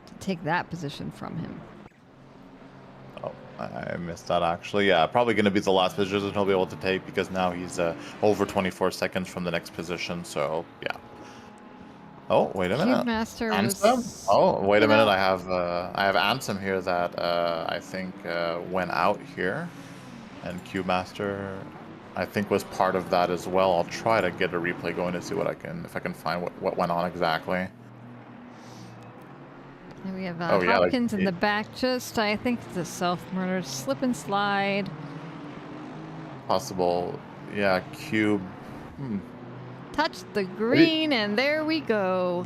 to take that position from him. Oh, I missed that actually. Yeah, probably going to be the last position he'll be able to take because now he's over 24 seconds from the next position. So yeah. Oh, wait a minute. Cubemaster Ansem? was. Oh, wait a you minute. know, I have Ansem here that I think went out here, and Cubemaster I think was part of that as well. I'll try to get a replay going to see what if I can find what went on exactly. And we have Oh, yeah, like, Hopkins in the back. Just I think it's a self-murder slip and slide. Possible, yeah. Cube. Touch the green, and there we go.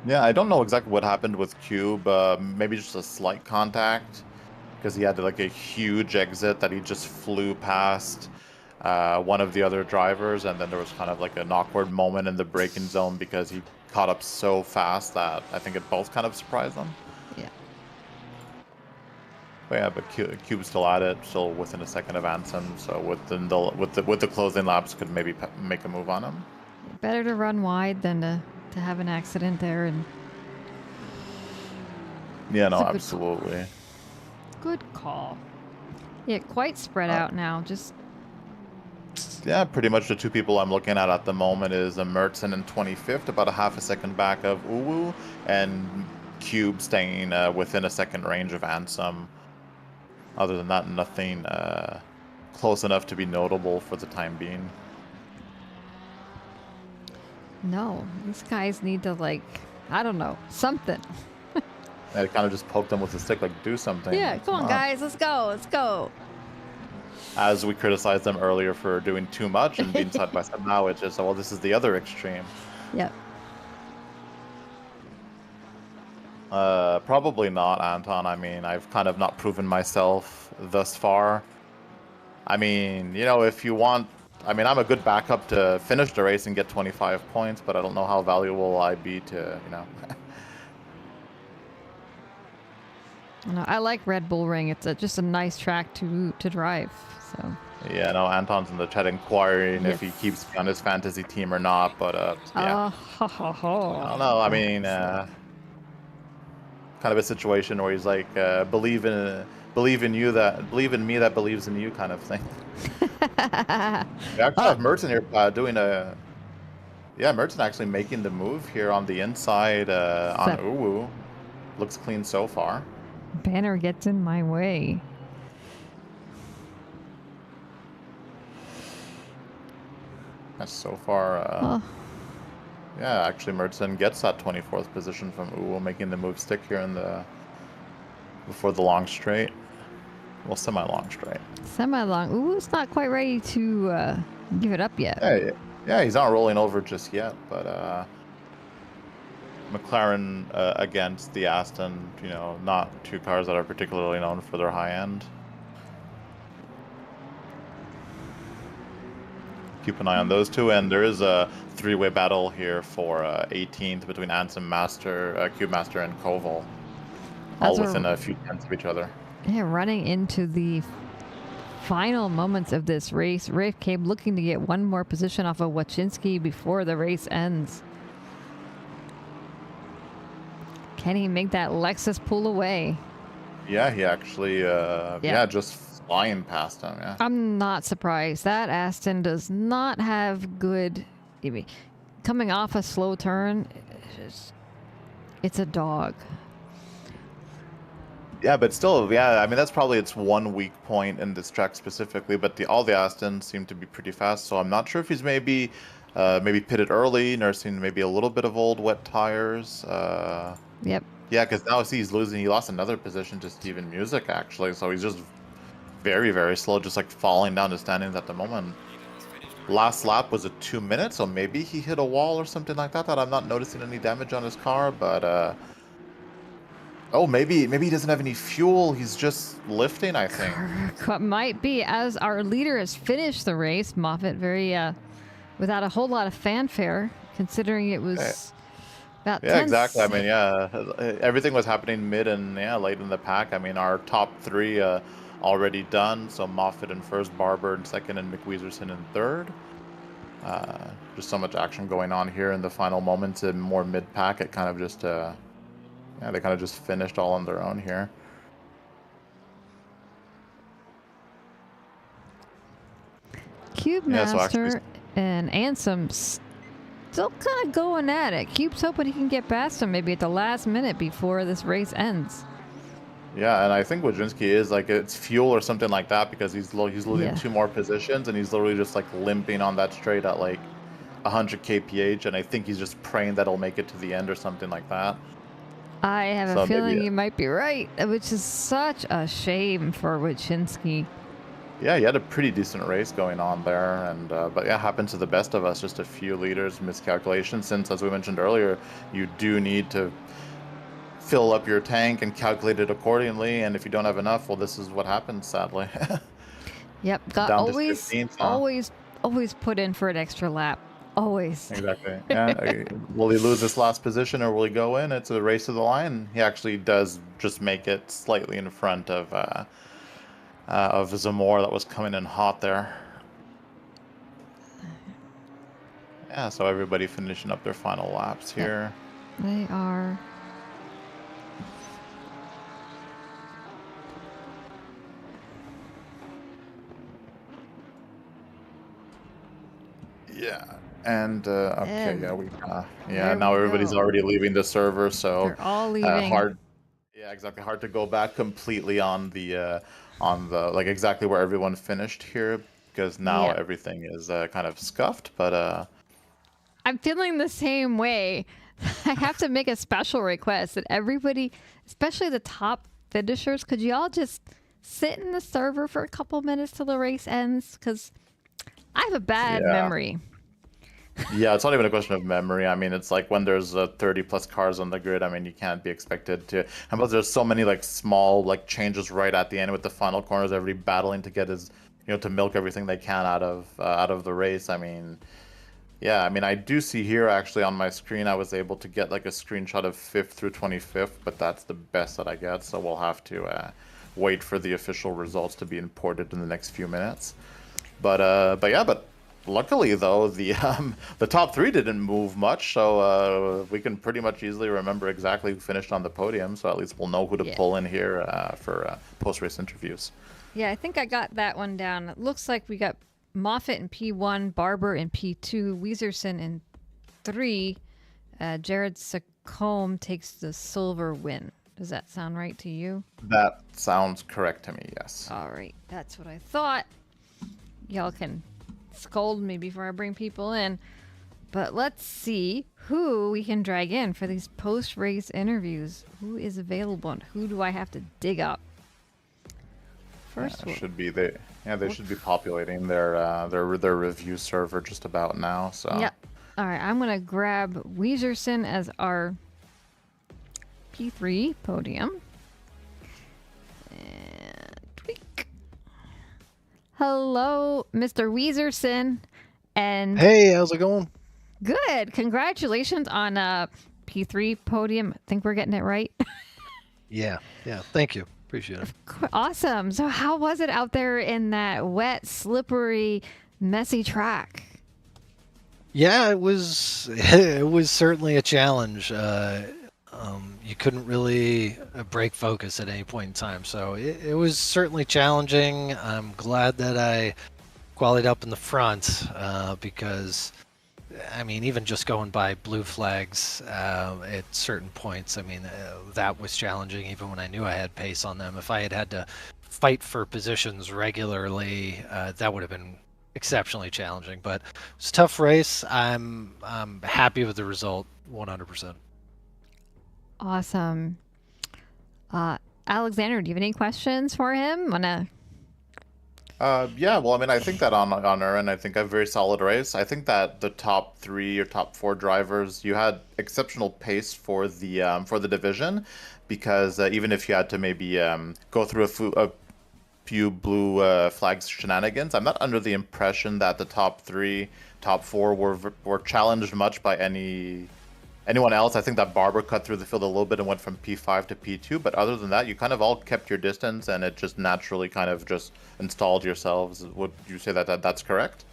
Yeah, I don't know exactly what happened with Cube. Maybe just a slight contact, because he had like a huge exit that he just flew past one of the other drivers, and then there was kind of like an awkward moment in the braking zone because he caught up so fast that I think it both kind of surprised them. Yeah. But yeah, but Cube's still at it, still within a second of Ansem. So with the closing laps, could maybe make a move on him. Better to run wide than to have an accident there. And yeah, no, It's a absolutely. good call. Yeah, quite spread out now. Just Yeah, pretty much the two people I'm looking at the moment is Mertzen in 25th, about a half a second back of Uwu, and Cube staying within a second range of Ansem. Other than that, nothing close enough to be notable for the time being. no, these guys need to I don't know, something. I kind of just poked them with a stick, like, do something. Yeah, come on, guys, let's go. As we criticized them earlier for doing too much and being side by side, now it's just, well, this is the other extreme. Yep. Probably not, Anton. I mean, I've kind of not proven myself thus far. I mean, you know, if you want... I mean, I'm a good backup to finish the race and get 25 points, but I don't know how valuable I'd be to, you know... No, I like Red Bull Ring. It's just a nice track to drive. So. Yeah, no, Anton's in the chat inquiring if he keeps me on his fantasy team or not, but yeah. I don't know. I mean, kind of a situation where he's like, believe in me that believes in you, kind of thing. We actually have Mertzen here doing a. Yeah, Mertzen actually making the move here on the inside on Uwu. Looks clean so far. Banner gets in my way. That's so far. Yeah, actually, Mertzen gets that 24th position from Uwu, making the move stick here in before the long straight. Well, semi-long straight. Semi-long. Uwu's not quite ready to give it up yet. Yeah, he's not rolling over just yet, but McLaren against the Aston, you know, not two cars that are particularly known for their high end. Keep an eye on those two, and there is a three-way battle here for 18th between Ansem Master, Cube Master, and Koval, all within a few tenths of each other. Yeah, running into the final moments of this race, Rafe Cabe looking to get one more position off of Wachinski before the race ends. Can he make that Lexus pull away? Yeah, he actually, just flying past him, yeah. I'm not surprised. That Aston does not have good... Coming off a slow turn, it's a dog. Yeah, but still, yeah, I mean, that's probably its one weak point in this track specifically, but all the Astons seem to be pretty fast, so I'm not sure if he's maybe pitted early, nursing maybe a little bit of old wet tires. Yep. Yeah, because now he's losing. He lost another position to Steven Music, actually. So he's just very, very slow, just like falling down the standings at the moment. Last lap was 2 minutes, so maybe he hit a wall or something like that. I'm not noticing any damage on his car, but oh, maybe he doesn't have any fuel. He's just lifting, I think. Might be. As our leader has finished the race, Moffitt very without a whole lot of fanfare, considering it was. About 10 exactly. I mean, everything was happening mid and late in the pack. I mean, our top three already done. So Moffitt in first, Barber in second, and McWeezerson in third. Just so much action going on here in the final moments and more mid pack. It kind of just they kind of just finished all on their own here. Cube Master and Ansem still kind of going at it. Cube's hoping he can get past him maybe at the last minute before this race ends. Yeah, and I think Wojcinski is like it's fuel or something like that because he's losing 2 more positions and he's literally just like limping on that straight at like 100 kph, and I think he's just praying that he'll make it to the end or something like that. I have a feeling you might be right, which is such a shame for Wojcinski. Yeah, he had a pretty decent race going on there, and but yeah, happened to the best of us. Just a few liters miscalculation. Since, as we mentioned earlier, you do need to fill up your tank and calculate it accordingly. And if you don't have enough, well, this is what happens, sadly. Yep, got always put in for an extra lap. Always. Exactly. Yeah. Will he lose this last position or will he go in? It's a race to the line. He actually does just make it slightly in front of Zamor that was coming in hot there. Yeah, so everybody finishing up their final laps here. Yep. They are. Yeah. And okay, now everybody's already leaving the server, so they're all leaving. Hard to go back completely on the like exactly where everyone finished here because now everything is kind of scuffed. But I'm feeling the same way. I have to make a special request that everybody, especially the top finishers, could you all just sit in the server for a couple minutes till the race ends? Because I have a bad memory. Yeah, it's not even a question of memory. I mean, it's like when there's 30 plus cars on the grid, I mean, you can't be expected to. And plus, there's so many like small like changes right at the end with the final corners, everybody battling to get his, to milk everything they can out of the race. I mean, yeah, I mean, I do see here actually on my screen, I was able to get like a screenshot of 5th through 25th, but that's the best that I get. So we'll have to wait for the official results to be imported in the next few minutes. But luckily, though, the top 3 didn't move much, so we can pretty much easily remember exactly who finished on the podium. So at least we'll know who to pull in here for post-race interviews. Yeah, I think I got that one down. It looks like we got Moffitt in P1, Barber in P2, Wieserson in 3. Jared Sacombe takes the silver win. Does that sound right to you? That sounds correct to me, yes. All right, that's what I thought. Y'all can scold me before I bring people in, but let's see who we can drag in for these post-race interviews. Who is available and who do I have to dig up? First one should be they should be populating their review server just about now. So yeah, all right, I'm gonna grab Wieserson as our P3 podium and tweak. Hello, Mr. Wieserson. And hey, how's it going? Good. Congratulations on P3 podium. I think we're getting it right. Yeah. Thank you. Appreciate it. Awesome. So how was it out there in that wet, slippery, messy track? Yeah, it was certainly a challenge. You couldn't really break focus at any point in time. So it was certainly challenging. I'm glad that I qualied up in the front because, I mean, even just going by blue flags at certain points, I mean, that was challenging even when I knew I had pace on them. If I had to fight for positions regularly, that would have been exceptionally challenging. But it's a tough race. I'm happy with the result, 100%. Awesome. Alexander, do you have any questions for him? Yeah, well, I mean, I think that on our end, I think a very solid race. I think that the top 3 or top 4 drivers, you had exceptional pace for the division, because even if you had to maybe go through a few blue flags shenanigans, I'm not under the impression that the top 3, top 4 were challenged much by anyone else. I think that Barber cut through the field a little bit and went from P5 to P2, but other than that, you kind of all kept your distance and it just naturally kind of just installed yourselves. Would you say that that's correct?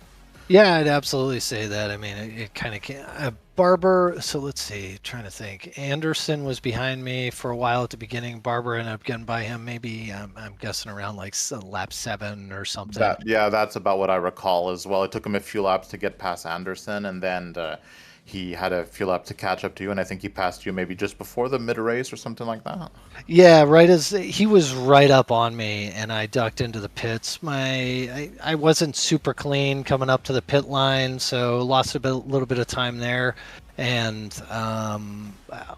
Yeah, I'd absolutely say that. I mean, it kind of can. Barber, so let's see, trying to think. Anderson was behind me for a while at the beginning. Barber ended up getting by him maybe, I'm guessing around like lap 7 or something. Yeah, that's about what I recall as well. It took him a few laps to get past Anderson, and then he had a few laps to catch up to you, and I think he passed you maybe just before the mid race or something like that. Yeah, right as he was right up on me, and I ducked into the pits. I wasn't super clean coming up to the pit line, so lost a little bit of time there. And on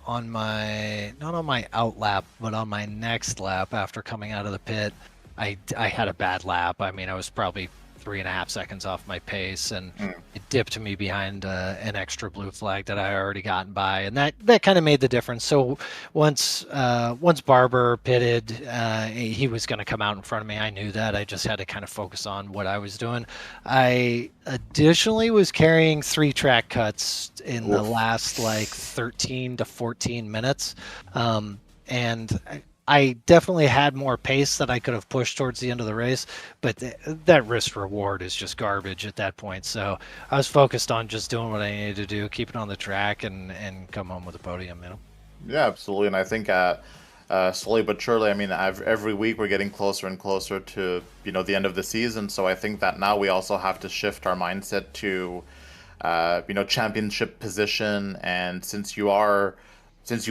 my not on my out lap, but on my next lap after coming out of the pit, I had a bad lap. I mean, I was probably 3.5 seconds off my pace, and it dipped me behind an extra blue flag that I already gotten by, and that kind of made the difference. So once Barber pitted, he was going to come out in front of me. I knew that. I just had to kind of focus on what I was doing. I additionally was carrying 3 track cuts in the last like 13 to 14 minutes, and I definitely had more pace that I could have pushed towards the end of the race, but that risk reward is just garbage at that point. So I was focused on just doing what I needed to do, keep it on the track, and come home with a podium. You know. Yeah, absolutely. And I think slowly but surely, I mean, every week we're getting closer and closer to the end of the season. So I think that now we also have to shift our mindset to championship position. And since you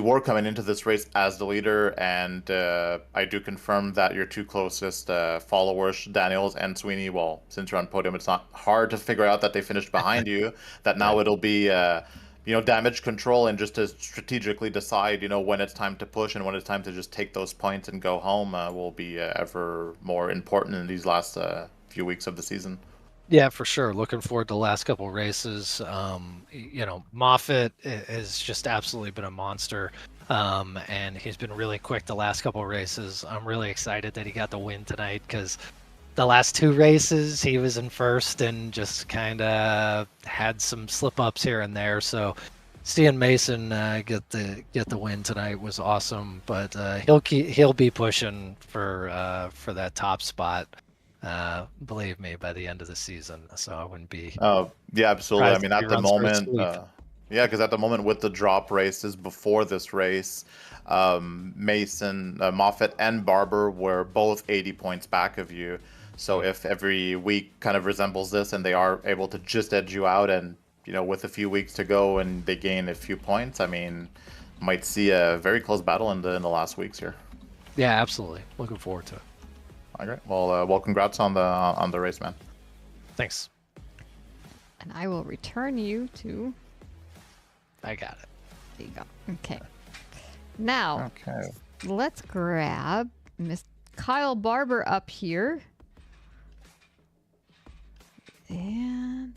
were coming into this race as the leader, and I do confirm that your 2 closest followers, Daniels and Sweeney, well, since you're on podium, it's not hard to figure out that they finished behind you, that now it'll be, damage control and just to strategically decide, when it's time to push and when it's time to just take those points and go home will be ever more important in these last few weeks of the season. Yeah, for sure. Looking forward to the last couple races. Moffitt has just absolutely been a monster, and he's been really quick the last couple races. I'm really excited that he got the win tonight because the last 2 races he was in first and just kind of had some slip-ups here and there. So seeing Mason get the win tonight was awesome, but he'll be pushing for that top spot. Believe me, by the end of the season, so I wouldn't be. Oh, yeah, absolutely. I mean, at the moment, because at the moment with the drop races before this race, Mason, Moffitt, and Barber were both 80 points back of you. So if every week kind of resembles this, and they are able to just edge you out, and with a few weeks to go, and they gain a few points, I mean, might see a very close battle in the last weeks here. Yeah, absolutely. Looking forward to it. All right. Well, congrats on the race, man. Thanks. And I will return you to. I got it. There you go. Okay. Now, let's grab Miss Kyle Barber up here. And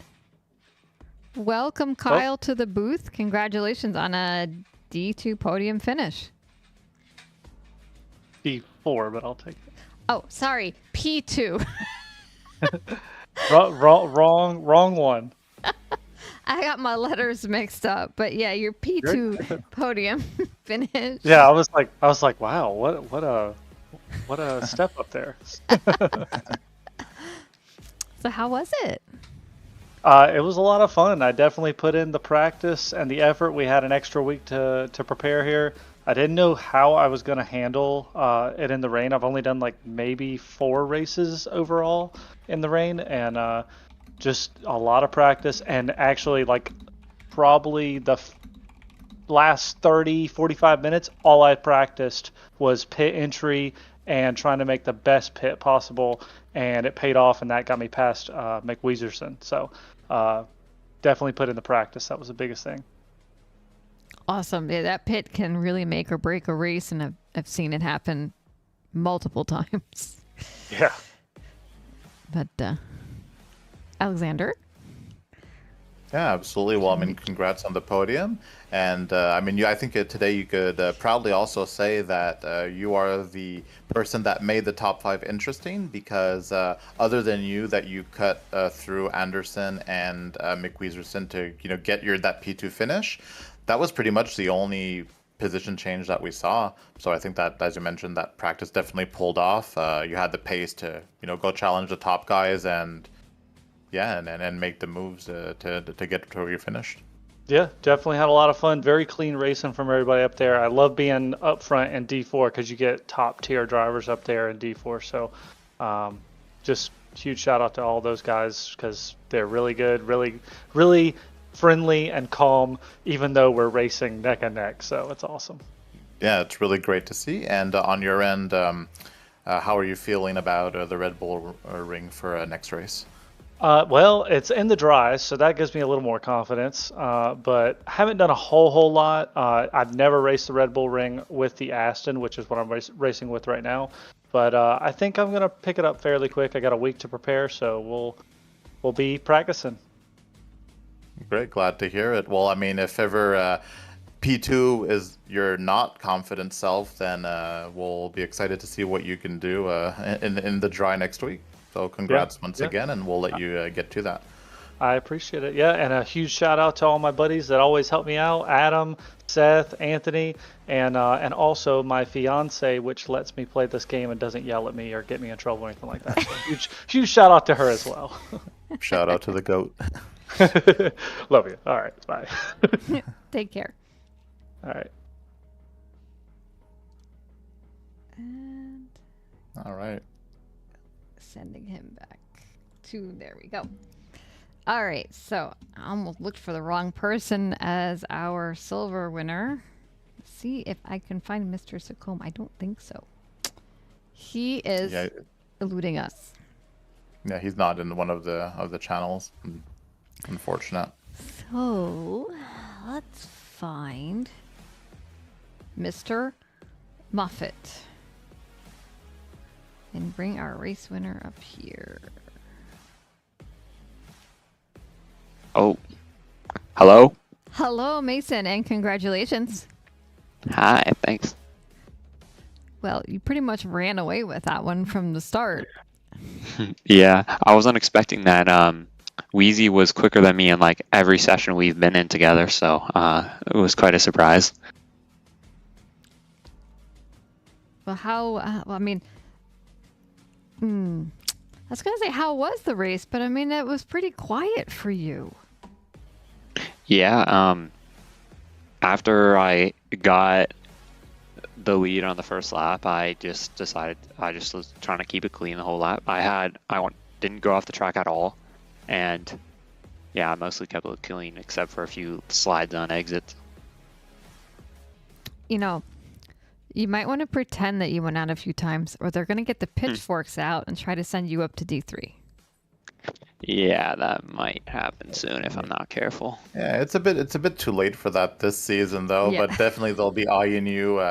welcome, Kyle, to the booth. Congratulations on a D2 podium finish. D4, but I'll take it. Oh, sorry, P2. wrong one. I got my letters mixed up, but yeah, your P2 podium finish. Yeah, I was like, wow, what a step up there. So how was it? It was a lot of fun. I definitely put in the practice and the effort. We had an extra week to prepare here. I didn't know how I was going to handle it in the rain. I've only done like maybe 4 races overall in the rain, and just a lot of practice. And actually, like, probably the last 30-45 minutes, all I practiced was pit entry and trying to make the best pit possible, and it paid off, and that got me past McWeezerson. So definitely put in the practice. That was the biggest thing. Awesome. Yeah, that pit can really make or break a race, and I've seen it happen multiple times. Yeah. But Alexander? Yeah, absolutely. Well, I mean, congrats on the podium. And I think today you could proudly also say that you are the person that made the top 5 interesting, because other than you, that you cut through Anderson and McWeezerson to get that P2 finish. That was pretty much the only position change that we saw. So I think that, as you mentioned, that practice definitely pulled off. You had the pace to go challenge the top guys, and and make the moves to get to where you finished. Yeah, definitely had a lot of fun. Very clean racing from everybody up there. I love being up front in D4 because you get top tier drivers up there in D4. So just huge shout out to all those guys because they're really good, really friendly and calm, even though we're racing neck and neck. So it's awesome. Yeah, it's really great to see. And on your end, how are you feeling about the Red Bull ring for next race? Well, it's in the dry, so that gives me a little more confidence. But I haven't done a whole lot. I've never raced the Red Bull ring with the Aston, which is what I'm racing with right now. But I think I'm gonna pick it up fairly quick. I got a week to prepare, so we'll be practicing. Great, glad to hear it. Well, I mean, if ever P2 is your not confident self, then we'll be excited to see what you can do in the dry next week. So congrats once again, and we'll let you get to that. I appreciate it. Yeah, and a huge shout out to all my buddies that always help me out: Adam, Seth, Anthony, and also my fiance, which lets me play this game and doesn't yell at me or get me in trouble or anything like that. So huge shout out to her as well. Shout out to the goat. Love you. All right, bye. Take care. All right. And All right. sending him back to, there we go. All right, so I almost looked for the wrong person as our silver winner. Let's see if I can find Mr. Sacombe. I don't think so. He is eluding us. Yeah, he's not in one of the channels. Unfortunate. So let's find Mr. Muffet and bring our race winner up here. Oh, hello? Hello, Mason, and congratulations. Hi, thanks. Well, you pretty much ran away with that one from the start. Yeah, I wasn't expecting that. Wheezy was quicker than me in like every session we've been in together, so it was quite a surprise. Well, how, I mean, I was going to say, how was the race? But I mean, it was pretty quiet for you. Yeah, after I got the lead on the first lap, I just decided I just was trying to keep it clean the whole lap. Didn't go off the track at all, and yeah, I mostly kept it clean except for a few slides on exits. You know, you might want to pretend that you went out a few times, or they're going to get the pitchforks out and try to send you up to D3. Yeah, that might happen soon if I'm not careful. Yeah, it's a bit too late for that this season though, but definitely they'll be eyeing you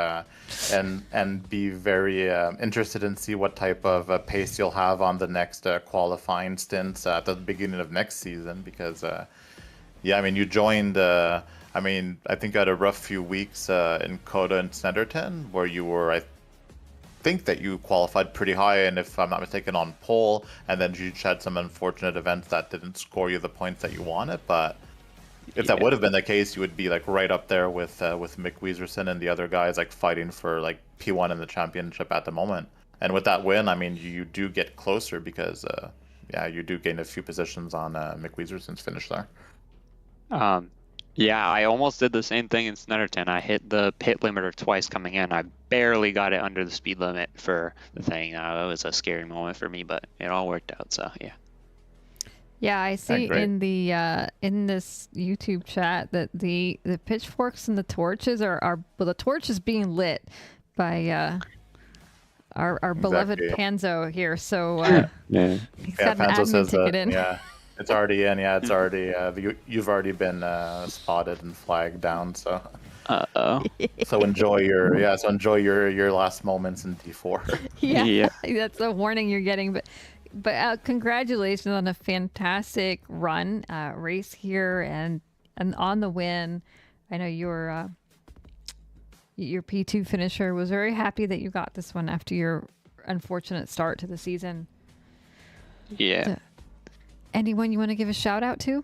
and be very interested in see what type of pace you'll have on the next qualifying stints at the beginning of next season because yeah, I mean you joined I think you had a rough few weeks in Coda and Snetterton where you were I think that you qualified pretty high, and if I'm not mistaken, on pole, and then you had some unfortunate events that didn't score you the points that you wanted. But if that would have been the case, you would be like right up there with Mick Wieserson and the other guys like fighting for like P1 in the championship at the moment. And with that win, I mean, you do get closer because yeah, you do gain a few positions on Mick Wieserson's finish there. Yeah, I almost did the same thing in Snetterton. I hit the pit limiter twice coming in. I barely got it under the speed limit for the thing. It was a scary moment for me, but it all worked out. So yeah. Yeah, I see in the in this YouTube chat that the pitchforks and the torches are well, the torch is being lit by our beloved Panzo here. So he's got an Panzo admin ticket in. Yeah. It's already in, yeah. It's already you've already been spotted and flagged down. So, so enjoy your last moments in D4. Yeah, that's a warning you're getting. But congratulations on a fantastic run, race here, and on the win. I know your P2 finisher was very happy that you got this one after your unfortunate start to the season. Yeah. Anyone you want to give a shout out to?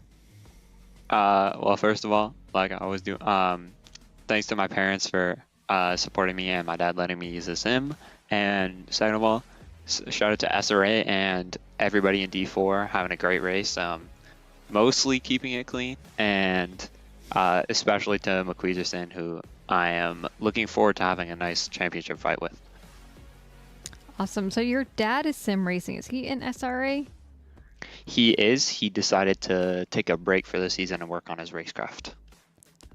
Well, first of all, like I always do, thanks to my parents for supporting me and my dad letting me use the sim. And second of all, shout out to SRA and everybody in D4 having a great race. Mostly keeping it clean, and especially to McQueederson, who I am looking forward to having a nice championship fight with. Awesome. So your dad is sim racing. Is he in SRA? He is. He decided to take a break for the season and work on his racecraft.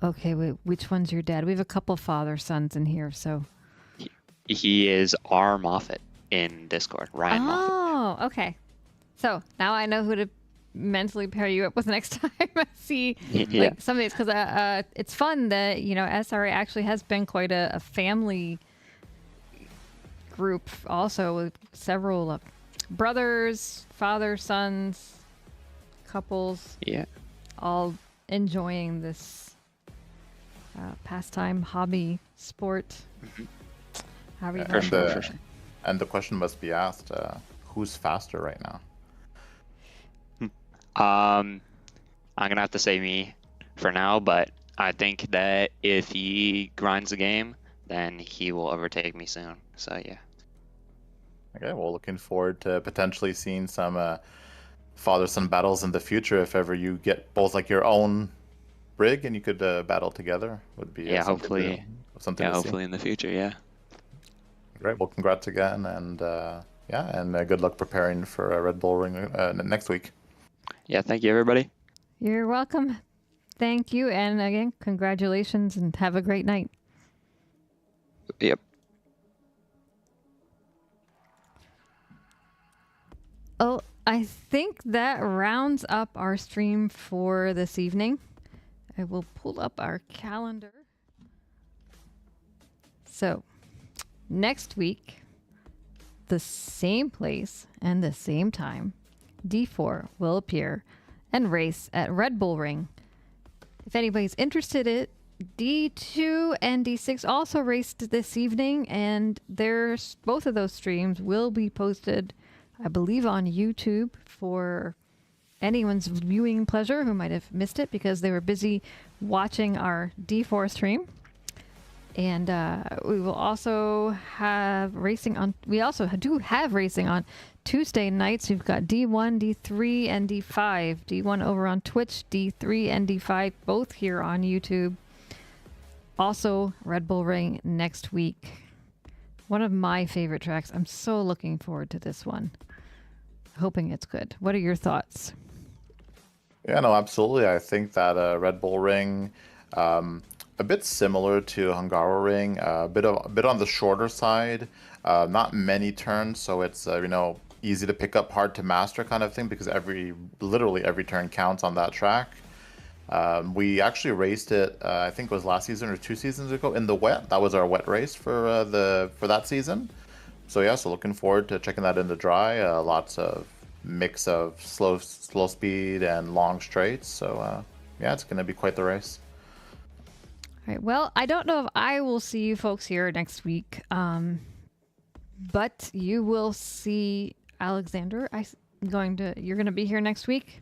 Okay, wait. Which one's your dad? We have a couple father-sons in here, so... He is R. Moffat in Discord. Ryan Moffat. Oh, okay. So now I know who to mentally pair you up with next time I see like some of these, because it's fun that, you know, SRA actually has been quite a family group also, with several brothers, fathers, sons, couples, all enjoying this pastime, hobby, sport. And the question must be asked, who's faster right now? I'm gonna have to say me for now, but I think that if he grinds the game, then he will overtake me soon. So yeah. Okay, well, looking forward to potentially seeing some father-son battles in the future. If ever you get both like your own rig and you could battle together, would be hopefully something. To hopefully see. in the future. Yeah. Great. Well, congrats again, and good luck preparing for Red Bull Ring next week. Yeah, thank you, everybody. You're welcome. Thank you, and again, congratulations, and have a great night. Yep. Oh, I think that rounds up our stream for this evening. I will pull up our calendar. So, next week, the same place and the same time, D4 will appear and race at Red Bull Ring. If anybody's interested in it, D2 and D6 also raced this evening, and both of those streams will be posted, I believe, on YouTube for anyone's viewing pleasure who might have missed it because they were busy watching our D4 stream. And we will also have racing on. We also do have racing on Tuesday nights. We've got D1, D3, and D5. D1 over on Twitch, D3 and D5 both here on YouTube. Also, Red Bull Ring next week. One of my favorite tracks. I'm so looking forward to this one. Hoping it's good. What are your thoughts? Yeah, no, absolutely. I think that Red Bull Ring, a bit similar to Hungaroring, a bit on the shorter side, not many turns, so it's easy to pick up, hard to master kind of thing, because literally every turn counts on that track. We actually raced it, I think it was last season or 2 seasons ago, in the wet. That was our wet race for that season. So yeah, so looking forward to checking that in the dry. Lots of mix of slow speed and long straights. So yeah, it's going to be quite the race. All right. Well, I don't know if I will see you folks here next week, but you will see Alexander. You're going to be here next week.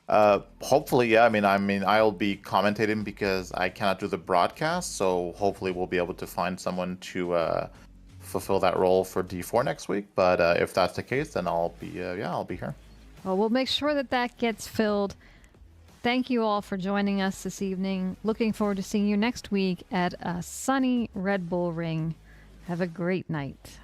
Hopefully, yeah. I mean, I'll be commentating because I cannot do the broadcast. So hopefully, we'll be able to find someone to fulfill that role for D4 next week. But if that's the case, then I'll be here. Well, we'll make sure that gets filled. Thank you all for joining us this evening. Looking forward to seeing you next week at a sunny Red Bull Ring. Have a great night.